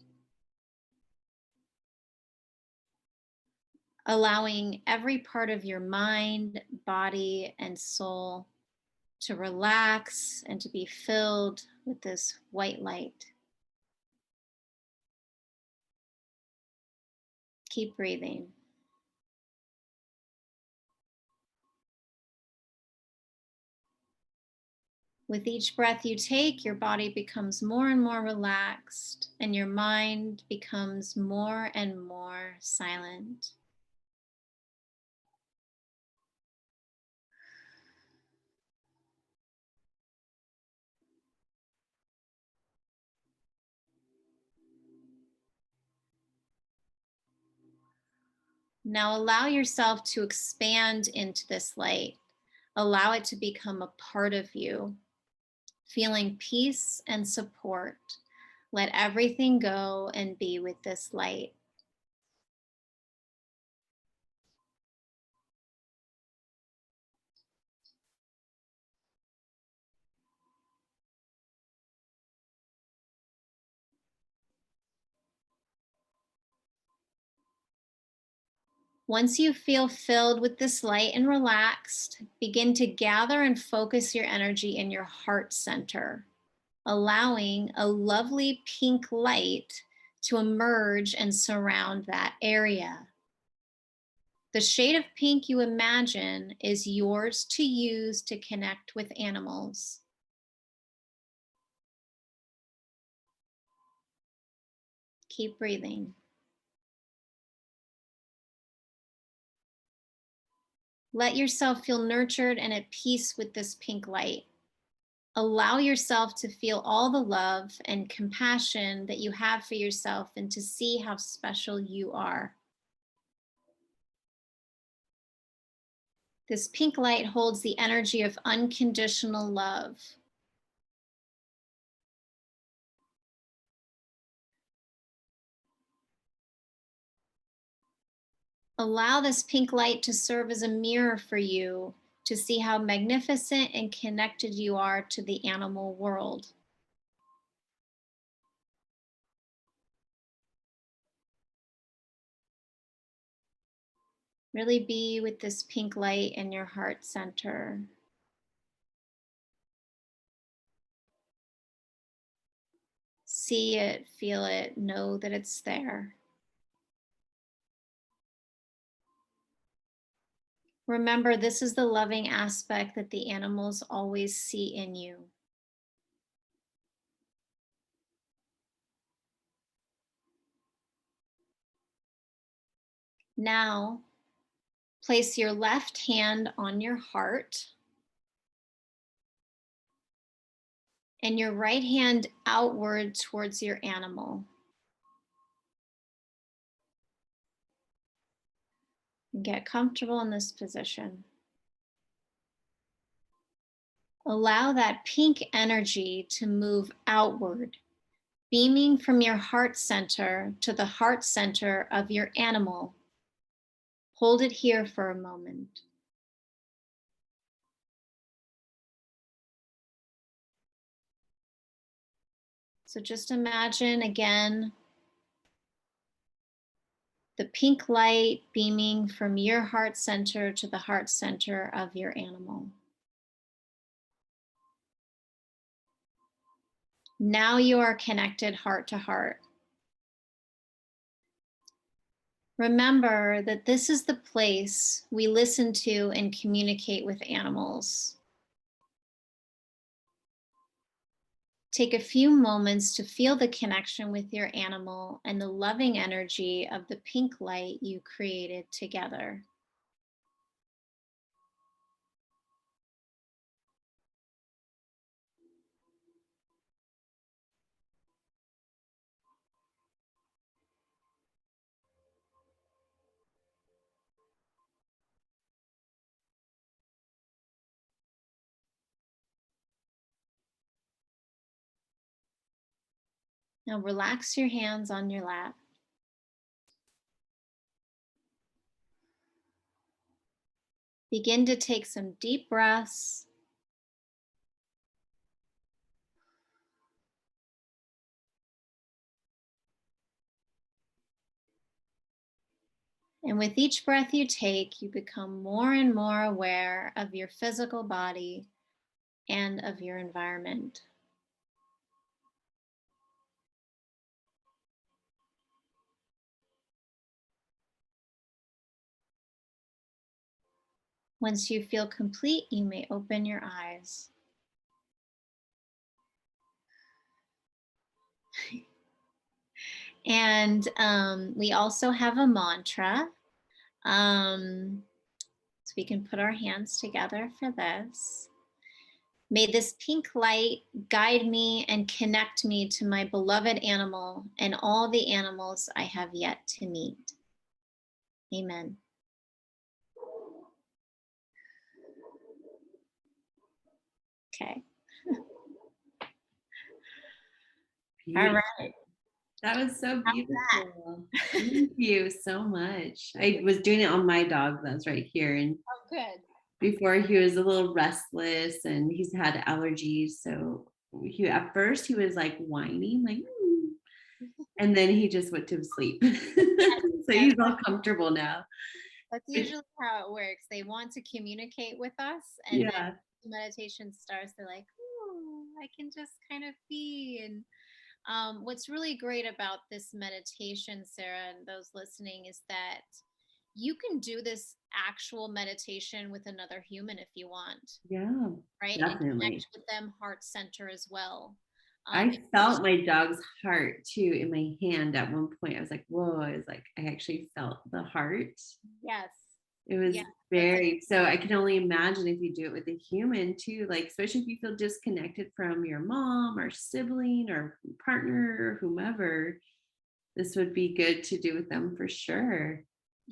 Allowing every part of your mind, body, and soul to relax and to be filled with this white light. Keep breathing. With each breath you take, your body becomes more and more relaxed, and your mind becomes more and more silent. Now allow yourself to expand into this light. Allow it to become a part of you, feeling peace and support. Let everything go and be with this light. Once you feel filled with this light and relaxed, begin to gather and focus your energy in your heart center, allowing a lovely pink light to emerge and surround that area. The shade of pink you imagine is yours to use to connect with animals. Keep breathing. Let yourself feel nurtured and at peace with this pink light. Allow yourself to feel all the love and compassion that you have for yourself and to see how special you are. This pink light holds the energy of unconditional love. Allow this pink light to serve as a mirror for you to see how magnificent and connected you are to the animal world. Really be with this pink light in your heart center. See it, feel it, know that it's there. Remember, this is the loving aspect that the animals always see in you. Now, place your left hand on your heart and your right hand outward towards your animal. And get comfortable in this position. Allow that pink energy to move outward, beaming from your heart center to the heart center of your animal. Hold it here for a moment. So just imagine again the pink light beaming from your heart center to the heart center of your animal. Now you are connected heart to heart. Remember that this is the place we listen to and communicate with animals. Take a few moments to feel the connection with your animal and the loving energy of the pink light you created together. Now relax your hands on your lap. Begin to take some deep breaths. And with each breath you take, you become more and more aware of your physical body and of your environment. Once you feel complete, you may open your eyes. And we also have a mantra. So we can put our hands together for this. May this pink light guide me and connect me to my beloved animal and all the animals I have yet to meet. Amen. Okay. Beautiful. All right. That was so beautiful. Thank you so much. I was doing it on my dog that's right here. And oh, good. Before he was a little restless and he's had allergies. So at first he was like whining, like, and then he just went to sleep. So he's all comfortable now. That's usually how it works. They want to communicate with us, and then meditation starts. They're like, "Oh, I can just kind of be." And what's really great about this meditation, Sarah, and those listening, is that you can do this actual meditation with another human if you want. Yeah, right. Definitely. And connect with them heart center as well. I felt my dog's heart too in my hand at one point. I was like, whoa, I was like, I actually felt the heart. Yes. It was very, so I can only imagine if you do it with a human too, like, especially if you feel disconnected from your mom or sibling or partner or whomever, this would be good to do with them for sure.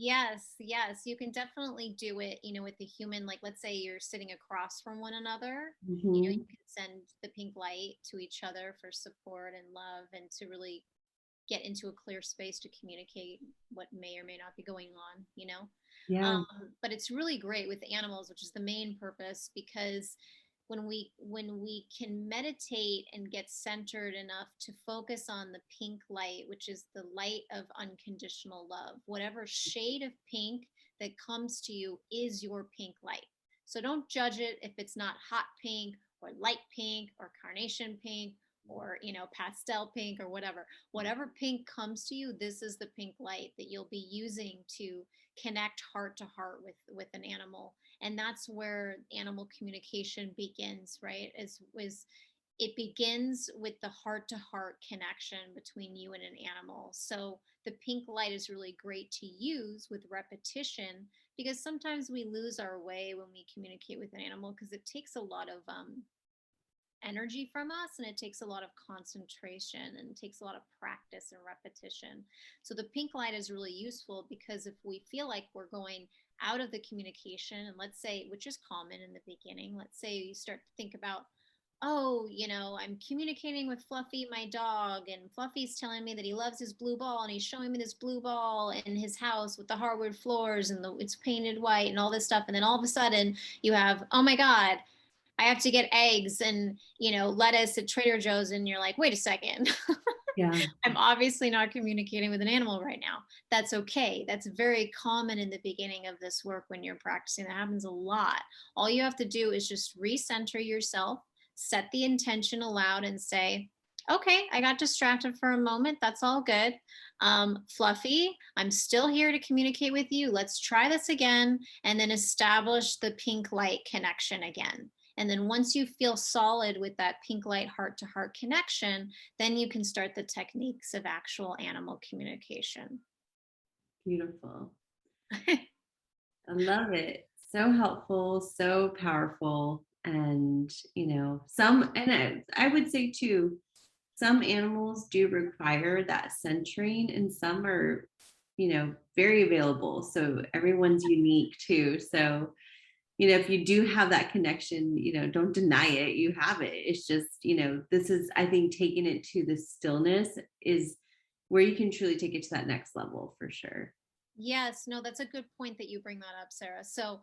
Yes, yes, you can definitely do it, with the human. Like, let's say you're sitting across from one another, you can send the pink light to each other for support and love, and to really get into a clear space to communicate what may or may not be going on, Yeah. But it's really great with animals, which is the main purpose, because when we can meditate and get centered enough to focus on the pink light, which is the light of unconditional love, whatever shade of pink that comes to you is your pink light. So don't judge it if it's not hot pink or light pink or carnation pink or pastel pink or whatever pink comes to you. This is the pink light that you'll be using to connect heart to heart with an animal. And that's where animal communication begins, right? Is it begins with the heart to heart connection between you and an animal. So the pink light is really great to use with repetition, because sometimes we lose our way when we communicate with an animal, because it takes a lot of energy from us, and it takes a lot of concentration, and it takes a lot of practice and repetition. So the pink light is really useful, because if we feel like we're going out of the communication, and let's say, which is common in the beginning, let's say you start to think about, oh, I'm communicating with Fluffy, my dog, and Fluffy's telling me that he loves his blue ball, and he's showing me this blue ball in his house with the hardwood floors, and it's painted white and all this stuff. And then all of a sudden you have, oh my God, I have to get eggs and, lettuce at Trader Joe's. And you're like, wait a second. Yeah. I'm obviously not communicating with an animal right now. That's okay. That's very common in the beginning of this work when you're practicing. That happens a lot. All you have to do is just recenter yourself, set the intention aloud, and say, okay, I got distracted for a moment. That's all good. Fluffy, I'm still here to communicate with you. Let's try this again. And then establish the pink light connection again. And then once you feel solid with that pink light heart to heart connection, then you can start the techniques of actual animal communication. Beautiful. I love it. So helpful, so powerful. And, I would say too, some animals do require that centering and some are, very available. So everyone's unique too. So, if you do have that connection, don't deny it. You have it. It's just, this is, I think, taking it to the stillness is where you can truly take it to that next level for sure. Yes, no, that's a good point that you bring that up, Sarah. So,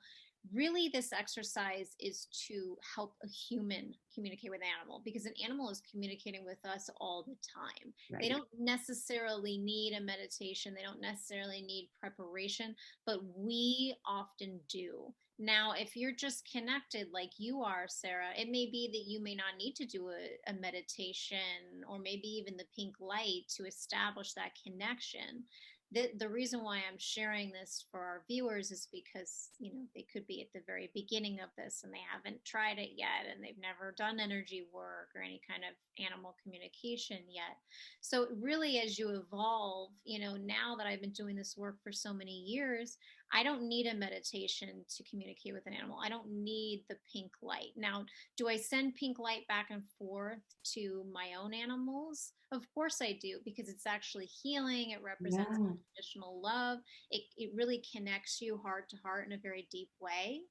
really, this exercise is to help a human communicate with an animal because an animal is communicating with us all the time. They Right. don't necessarily need a meditation, they don't necessarily need preparation, but we often do. Now, if you're just connected like you are, Sarah, it may be that you may not need to do a meditation or maybe even the pink light to establish that connection. The reason why I'm sharing this for our viewers is because, they could be at the very beginning of this and they haven't tried it yet and they've never done energy work or any kind of animal communication yet. So really, as you evolve, now that I've been doing this work for so many years, I don't need a meditation to communicate with an animal. I don't need the pink light. Now, do I send pink light back and forth to my own animals? Of course I do, because it's actually healing. It represents Yeah. unconditional love. It really connects you heart to heart in a very deep way.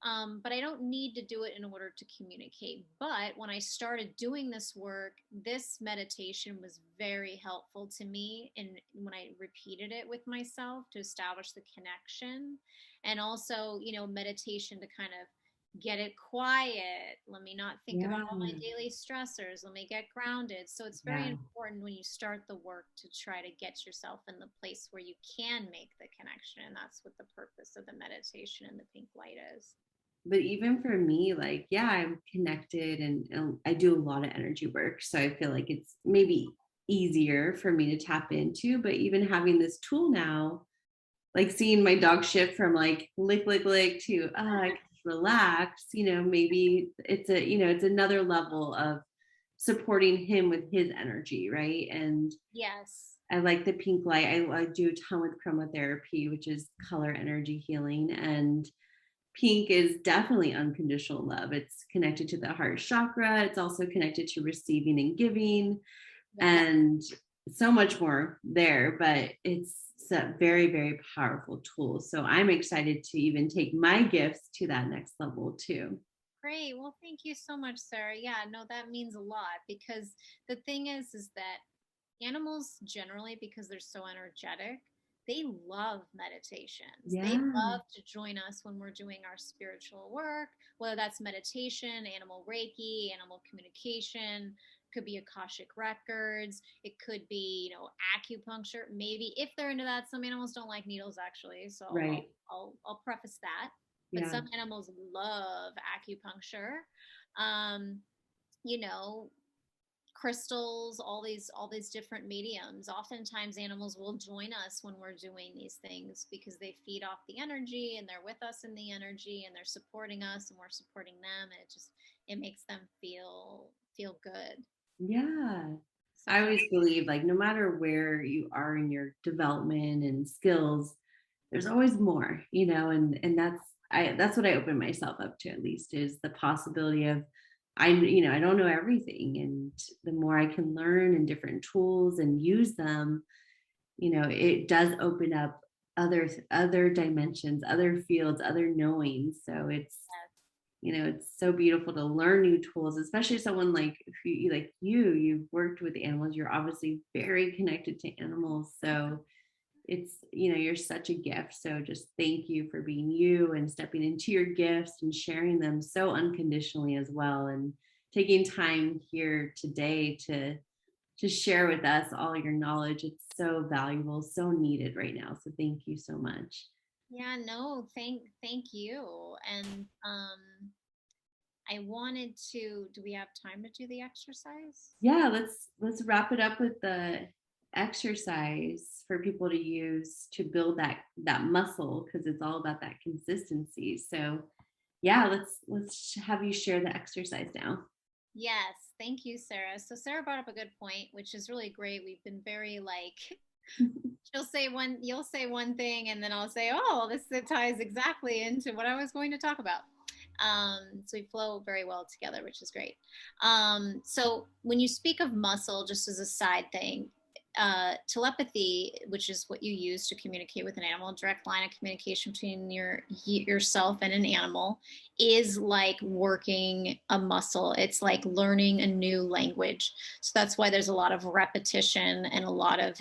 But I don't need to do it in order to communicate. But when I started doing this work, this meditation was very helpful to me. And when I repeated it with myself to establish the connection, and also, meditation to kind of get it quiet. Let me not think about Yeah. all my daily stressors. Let me get grounded. So it's very Yeah. important when you start the work to try to get yourself in the place where you can make the connection. And that's what the purpose of the meditation and the pink light is. But even for me, like, yeah, I'm connected and I do a lot of energy work. So I feel like it's maybe easier for me to tap into. But even having this tool now, like seeing my dog shift from like lick, lick, lick to I can just relax, maybe it's another level of supporting him with his energy, right? And Yes. I like the pink light. I do a ton with chromotherapy, which is color energy healing. And pink is definitely unconditional love. It's connected to the heart chakra. It's also connected to receiving and giving Yes. and so much more there, but it's a very, very powerful tool. So I'm excited to even take my gifts to that next level too. Great. Well, thank you so much, Sarah. Yeah, no, that means a lot because the thing is that animals generally, because they're so energetic, they love meditations. They Yeah. love to join us when we're doing our spiritual work, whether that's meditation, animal reiki, animal communication, could be Akashic records, it could be, acupuncture. Maybe if they're into that, some animals don't like needles actually. So Right. I'll preface that. But Yeah. some animals love acupuncture. Um, you know, crystals, all these different mediums. Oftentimes animals will join us when we're doing these things because they feed off the energy and they're with us in the energy and they're supporting us and we're supporting them, and it makes them feel good. Yeah. So I yeah. always believe like no matter where you are in your development and skills, there's always more, and that's what I open myself up to, at least, is the possibility of I don't know everything. And the more I can learn and different tools and use them, it does open up other dimensions, other fields, other knowings. So it's so beautiful to learn new tools, especially someone like you've worked with animals. You're obviously very connected to animals. So you're such a gift. So just thank you for being you and stepping into your gifts and sharing them so unconditionally as well. And taking time here today to share with us all your knowledge. It's so valuable, so needed right now. So thank you so much. Yeah, no, thank you. And I wanted to, do we have time to do the exercise? Yeah, let's wrap it up with the exercise for people to use to build that muscle, because it's all about that consistency. So Yeah, let's have you share the exercise now. Yes, thank you, Sarah. So Sarah brought up a good point, which is really great. We've been very like you'll say one thing, and then I'll say, oh, this ties exactly into what I was going to talk about. So we flow very well together, which is great. So when you speak of muscle, just as a side thing, telepathy, which is what you use to communicate with an animal, direct line of communication between yourself and an animal, is like working a muscle. It's like learning a new language. So that's why there's a lot of repetition and a lot of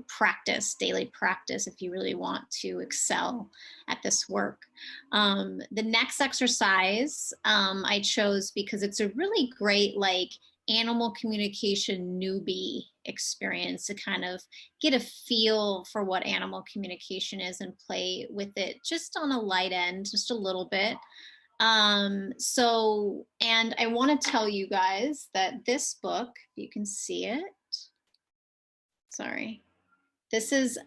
practice, daily practice, if you really want to excel at this work. The next exercise I chose because it's a really great like animal communication newbie experience to kind of get a feel for what animal communication is and play with it just on a light end, just a little bit. And I want to tell you guys that this book, if you can see it, sorry, this is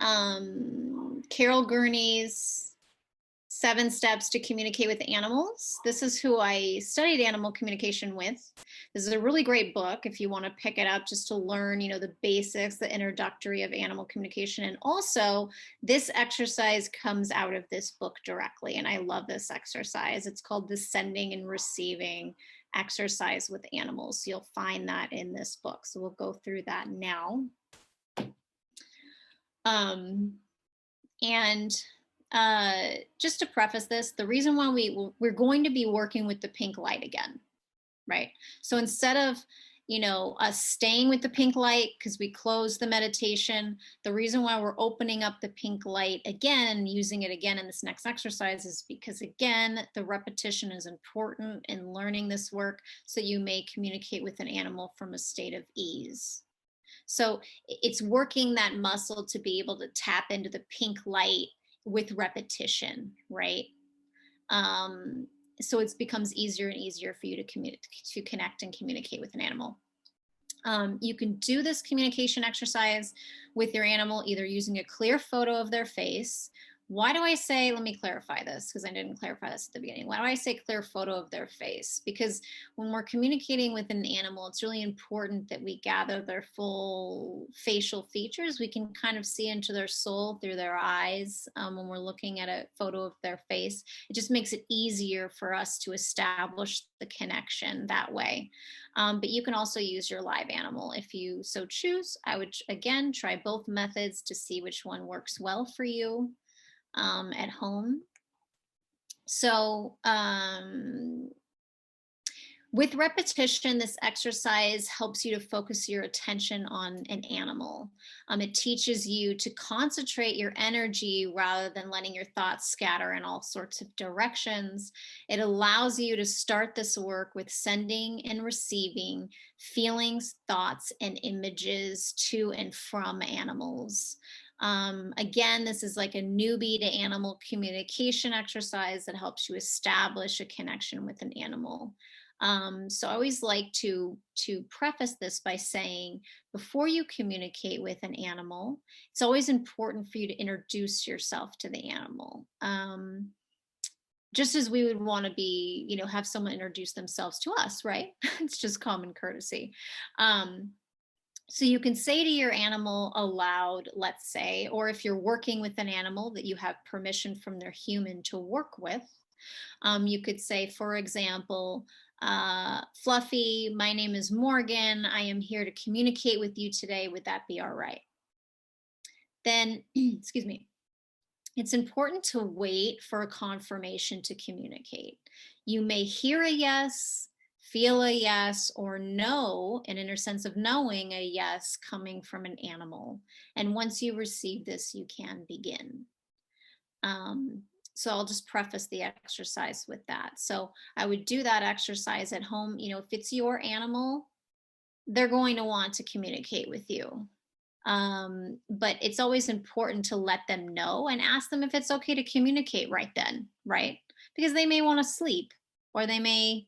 Carol Gurney's 7 Steps to Communicate with Animals. This is who I studied animal communication with. This is a really great book if you want to pick it up just to learn, the basics, the introductory of animal communication. And also, this exercise comes out of this book directly. And I love this exercise. It's called the Sending and Receiving Exercise with Animals. So you'll find that in this book. So we'll go through that now. Just to preface this, the reason why we're going to be working with the pink light again, right? So instead of, us staying with the pink light because we closed the meditation, the reason why we're opening up the pink light again, using it again in this next exercise is because, again, the repetition is important in learning this work so you may communicate with an animal from a state of ease. So it's working that muscle to be able to tap into the pink light with repetition, right? So it becomes easier and easier for you to connect and communicate with an animal. You can do this communication exercise with your animal either using a clear photo of their face. Why do I say, let me clarify this because I didn't clarify this at the beginning. Why do I say clear photo of their face? Because when we're communicating with an animal, it's really important that we gather their full facial features. We can kind of see into their soul through their eyes when we're looking at a photo of their face. It just makes it easier for us to establish the connection that way. But you can also use your live animal if you so choose. I would, again, try both methods to see which one works well for you at home. So with repetition, this exercise helps you to focus your attention on an animal. It teaches you to concentrate your energy rather than letting your thoughts scatter in all sorts of directions. It allows you to start this work with sending and receiving feelings, thoughts, and images to and from animals. Again, this is like a newbie to animal communication exercise that helps you establish a connection with an animal. So I always like to preface this by saying, before you communicate with an animal, it's always important for you to introduce yourself to the animal. Just as we would want to be, have someone introduce themselves to us, right? It's just common courtesy. So you can say to your animal aloud, let's say, or if you're working with an animal that you have permission from their human to work with, you could say, for example, Fluffy, my name is Morgan. I am here to communicate with you today. Would that be all right? Then, excuse me, it's important to wait for a confirmation to communicate. You may hear a yes, feel a yes, or know, an inner sense of knowing a yes coming from an animal. And once you receive this, you can begin. So I'll just preface the exercise with that. So I would do that exercise at home. If it's your animal, they're going to want to communicate with you. But it's always important to let them know and ask them if it's okay to communicate right then, right? Because they may want to sleep, or they may,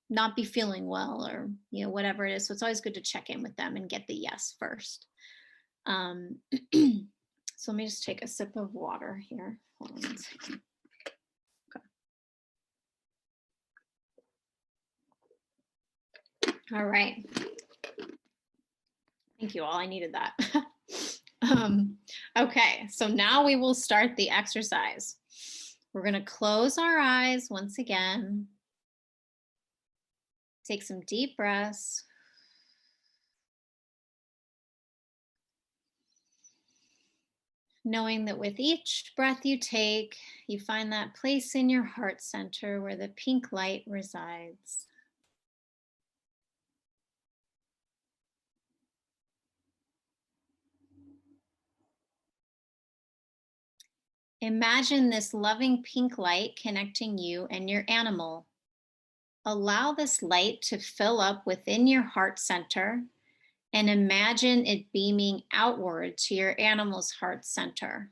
not be feeling well, or, whatever it is. So it's always good to check in with them and get the yes first. So let me just take a sip of water here. Hold on one second. Okay. All right. Thank you all. I needed that. Okay, so now we will start the exercise. We're going to close our eyes once again. Take some deep breaths. Knowing that with each breath you take, you find that place in your heart center where the pink light resides. Imagine this loving pink light connecting you and your animal. Allow this light to fill up within your heart center and imagine it beaming outward to your animal's heart center.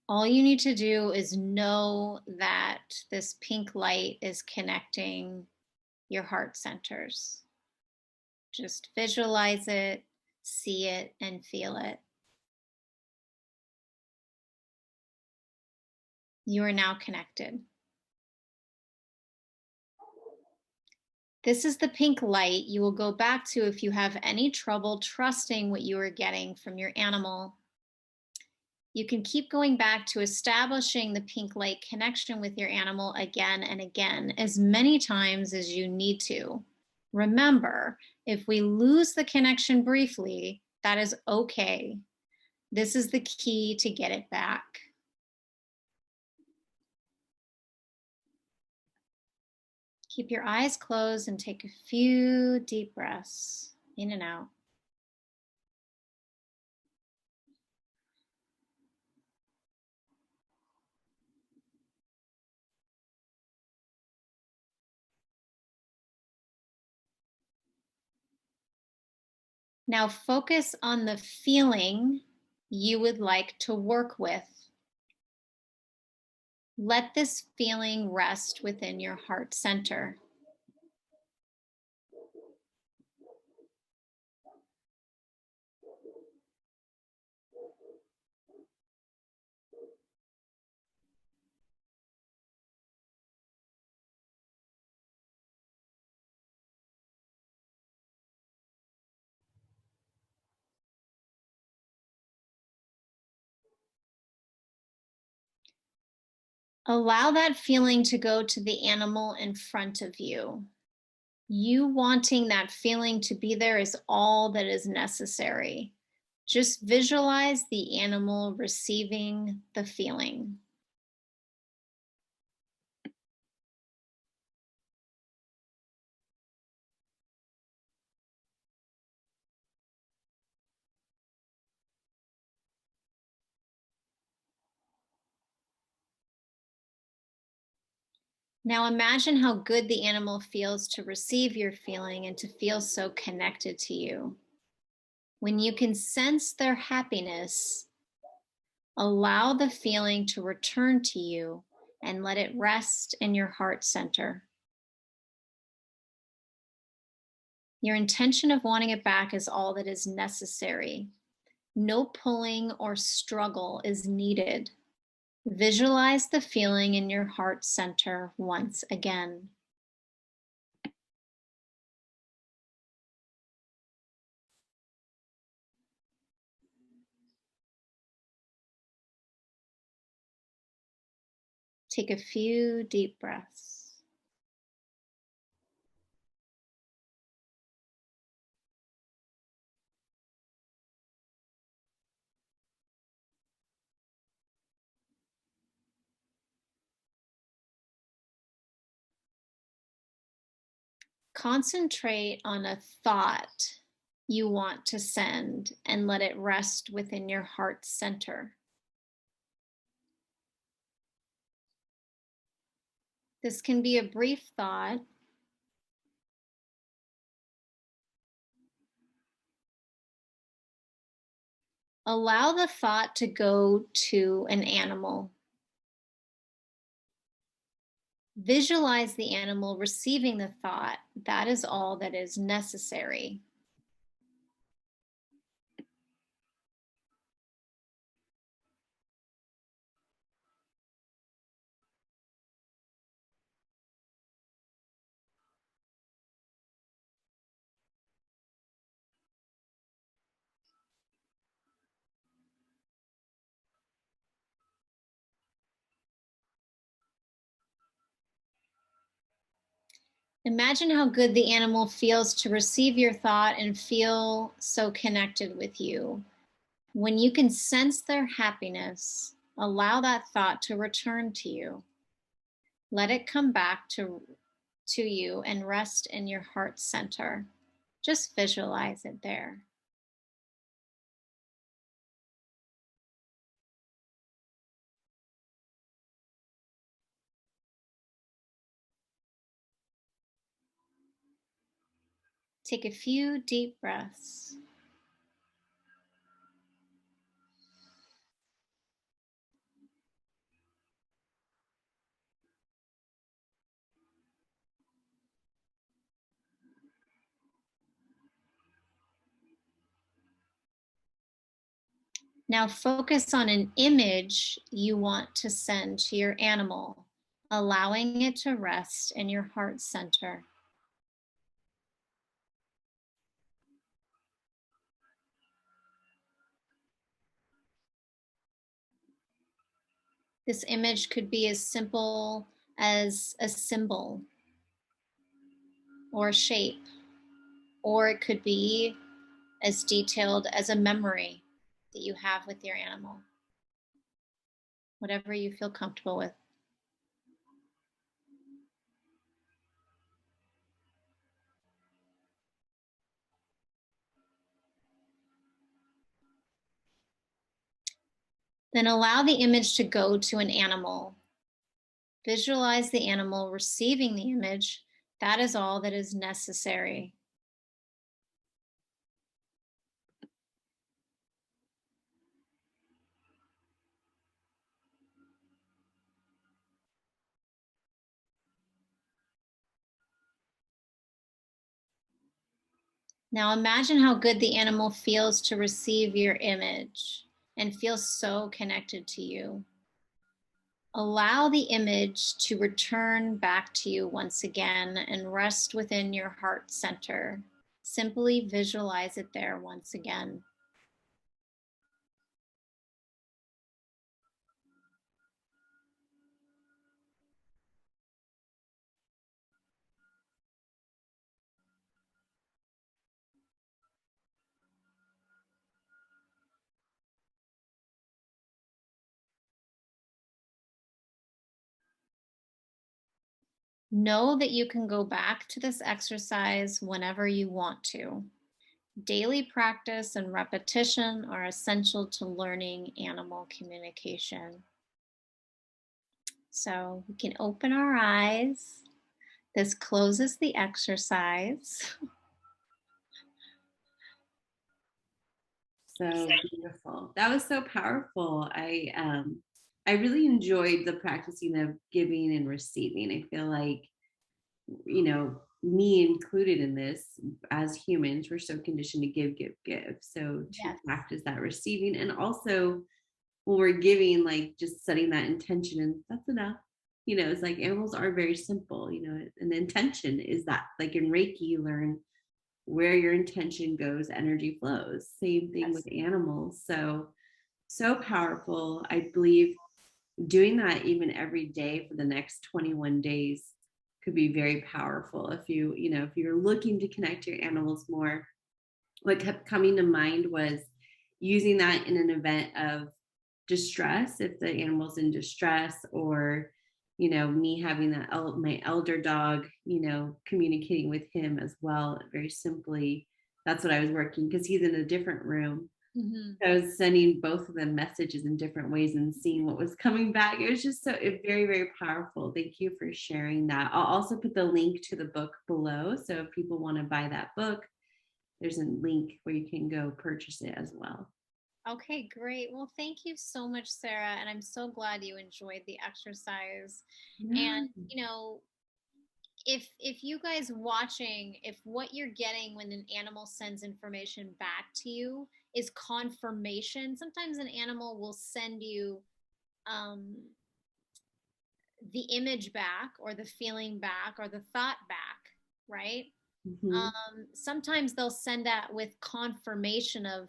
All you need to do is know that this pink light is connecting your heart centers. Just visualize it, see it, and feel it. You are now connected. This is the pink light you will go back to if you have any trouble trusting what you are getting from your animal. You can keep going back to establishing the pink light connection with your animal again and again, as many times as you need to. Remember, if we lose the connection briefly, that is okay. This is the key to get it back. Keep your eyes closed and take a few deep breaths in and out. Now focus on the feeling you would like to work with. Let this feeling rest within your heart center. Allow that feeling to go to the animal in front of you. You wanting that feeling to be there is all that is necessary. Just visualize the animal receiving the feeling. Now imagine how good the animal feels to receive your feeling and to feel so connected to you. When you can sense their happiness, allow the feeling to return to you and let it rest in your heart center. Your intention of wanting it back is all that is necessary. No pulling or struggle is needed. Visualize the feeling in your heart center once again. Take a few deep breaths. Concentrate on a thought you want to send and let it rest within your heart center. This can be a brief thought. Allow the thought to go to an animal. Visualize the animal receiving the thought. That is all that is necessary. Imagine how good the animal feels to receive your thought and feel so connected with you. When you can sense their happiness, allow that thought to return to you. Let it come back to you and rest in your heart center. Just visualize it there. Take a few deep breaths. Now focus on an image you want to send to your animal, allowing it to rest in your heart center. This image could be as simple as a symbol or a shape, or it could be as detailed as a memory that you have with your animal. Whatever you feel comfortable with. Then allow the image to go to an animal. Visualize the animal receiving the image. That is all that is necessary. Now imagine how good the animal feels to receive your image and feels so connected to you. Allow the image to return back to you once again and rest within your heart center. Simply visualize it there once again. Know that you can go back to this exercise whenever you want to. Daily practice and repetition are essential to learning animal communication. So we can open our eyes. This closes the exercise. So beautiful. That was so powerful. I really enjoyed the practicing of giving and receiving. I feel like, you know, me included in this, as humans, we're so conditioned to give, give, give. So to Yes. practice that receiving, and also when we're giving, like just setting that intention, and that's enough. You know, it's like animals are very simple, you know, and the intention is that, like in Reiki, you learn where your intention goes, energy flows. Same thing Yes. with animals. So, so powerful. I believe doing that even every day for the next 21 days could be very powerful. If you know, if you're looking to connect to your animals more, what kept coming to mind was using that in an event of distress, if the animal's in distress, or you know, me having that my elder dog, you know, communicating with him as well, very simply. That's what I was working, because he's in a different room. Mm-hmm. I was sending both of them messages in different ways and seeing what was coming back. It was just so very, very powerful. Thank you for sharing that. I'll also put the link to the book below, so if people want to buy that book, there's a link where you can go purchase it as well. Okay, great. Well, thank you so much, Sarah. And I'm so glad you enjoyed the exercise. Yeah. And, you know, if you guys watching, if what you're getting when an animal sends information back to you is confirmation, sometimes an animal will send you um, the image back or the feeling back or the thought back, right? Mm-hmm. Sometimes they'll send that with confirmation of,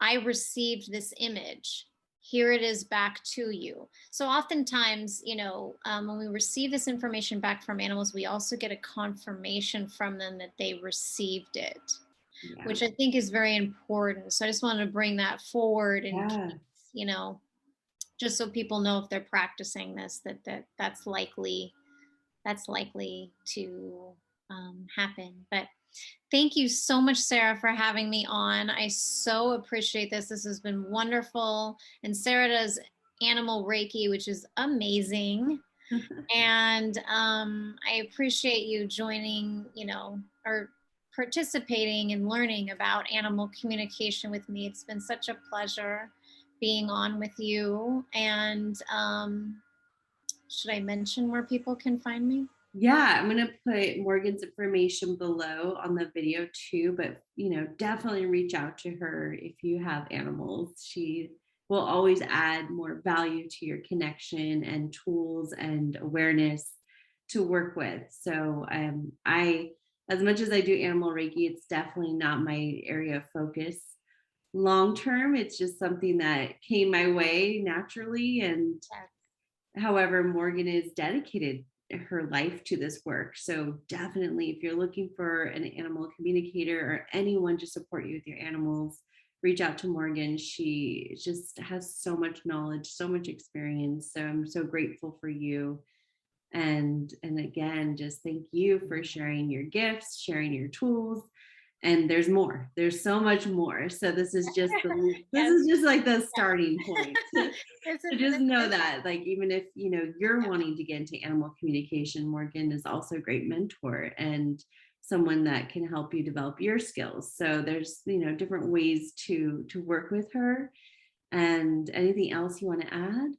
I received this image. here it is back to you. So oftentimes, when we receive this information back from animals, we also get a confirmation from them that they received it, Yeah. which I think is very important. So I just wanted to bring that forward and, just so people know if they're practicing this, that's likely to happen. But thank you so much, Sara, for having me on. I so appreciate this. This has been wonderful. And Sara does animal Reiki, which is amazing. And I appreciate you joining, or participating and learning about animal communication with me. It's been such a pleasure being on with you. And should I mention where people can find me? Yeah, I'm going to put Morgan's information below on the video too, but definitely reach out to her if you have animals. She will always add more value to your connection and tools and awareness to work with. So as much as I do animal Reiki, it's definitely not my area of focus long term. It's just something that came my way naturally. And however, Morgan is dedicated her life to this work. So definitely, if you're looking for an animal communicator or anyone to support you with your animals, reach out to Morgan. She just has so much knowledge, so much experience. So I'm so grateful for you. And again, just thank you for sharing your gifts, sharing your tools. And there's more. There's so much more. So this is just like the starting point. So just know that, like, even if you're wanting to get into animal communication, Morgan is also a great mentor and someone that can help you develop your skills. So there's different ways to work with her. And anything else you want to add?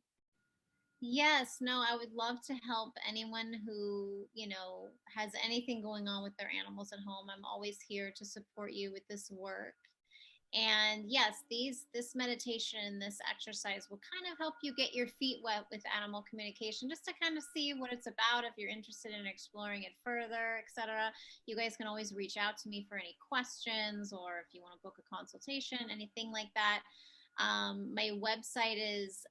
Yes, no, I would love to help anyone who, has anything going on with their animals at home. I'm always here to support you with this work. And yes, this meditation, this exercise will kind of help you get your feet wet with animal communication, just to kind of see what it's about. If you're interested in exploring it further, etc., you guys can always reach out to me for any questions, or if you want to book a consultation, anything like that. My website is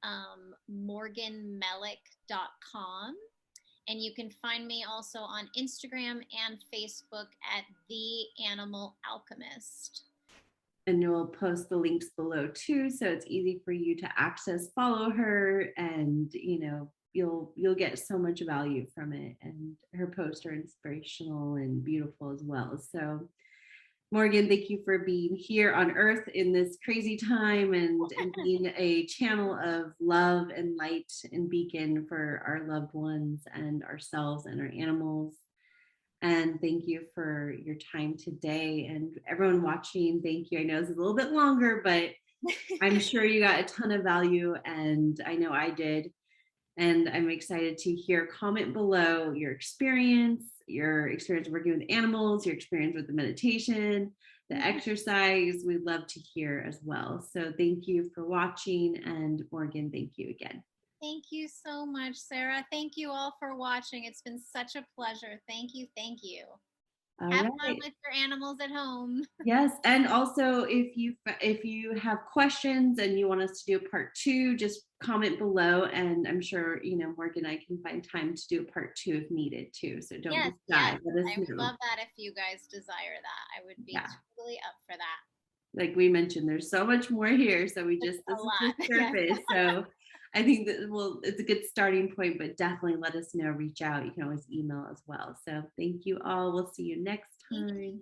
morganmellick.com. And you can find me also on Instagram and Facebook at The Animal Alchemist. And we'll post the links below too, so it's easy for you to access, follow her, and you'll get so much value from it. And her posts are inspirational and beautiful as well. So Morgan, thank you for being here on Earth in this crazy time and being a channel of love and light and beacon for our loved ones and ourselves and our animals. And thank you for your time today. And everyone watching, thank you. I know this is a little bit longer, but I'm sure you got a ton of value, and I know I did. And I'm excited to hear, comment below your experience working with animals, your experience with the meditation, the exercise. We'd love to hear as well. So thank you for watching. And Morgan, thank you again. Thank you so much, Sara. Thank you all for watching. It's been such a pleasure. Thank you. Thank you. Have fun with your animals at home. Yes. And also, if you have questions and you want us to do a part 2, just comment below, and I'm sure Morgan and I can find time to do a part 2 if needed too. So don't be shy. I would love that if you guys desire that. I would be totally up for that. Like we mentioned, there's so much more here. So this is the surface. So I think that it's a good starting point, but definitely let us know, reach out. You can always email as well. So thank you all. We'll see you next time.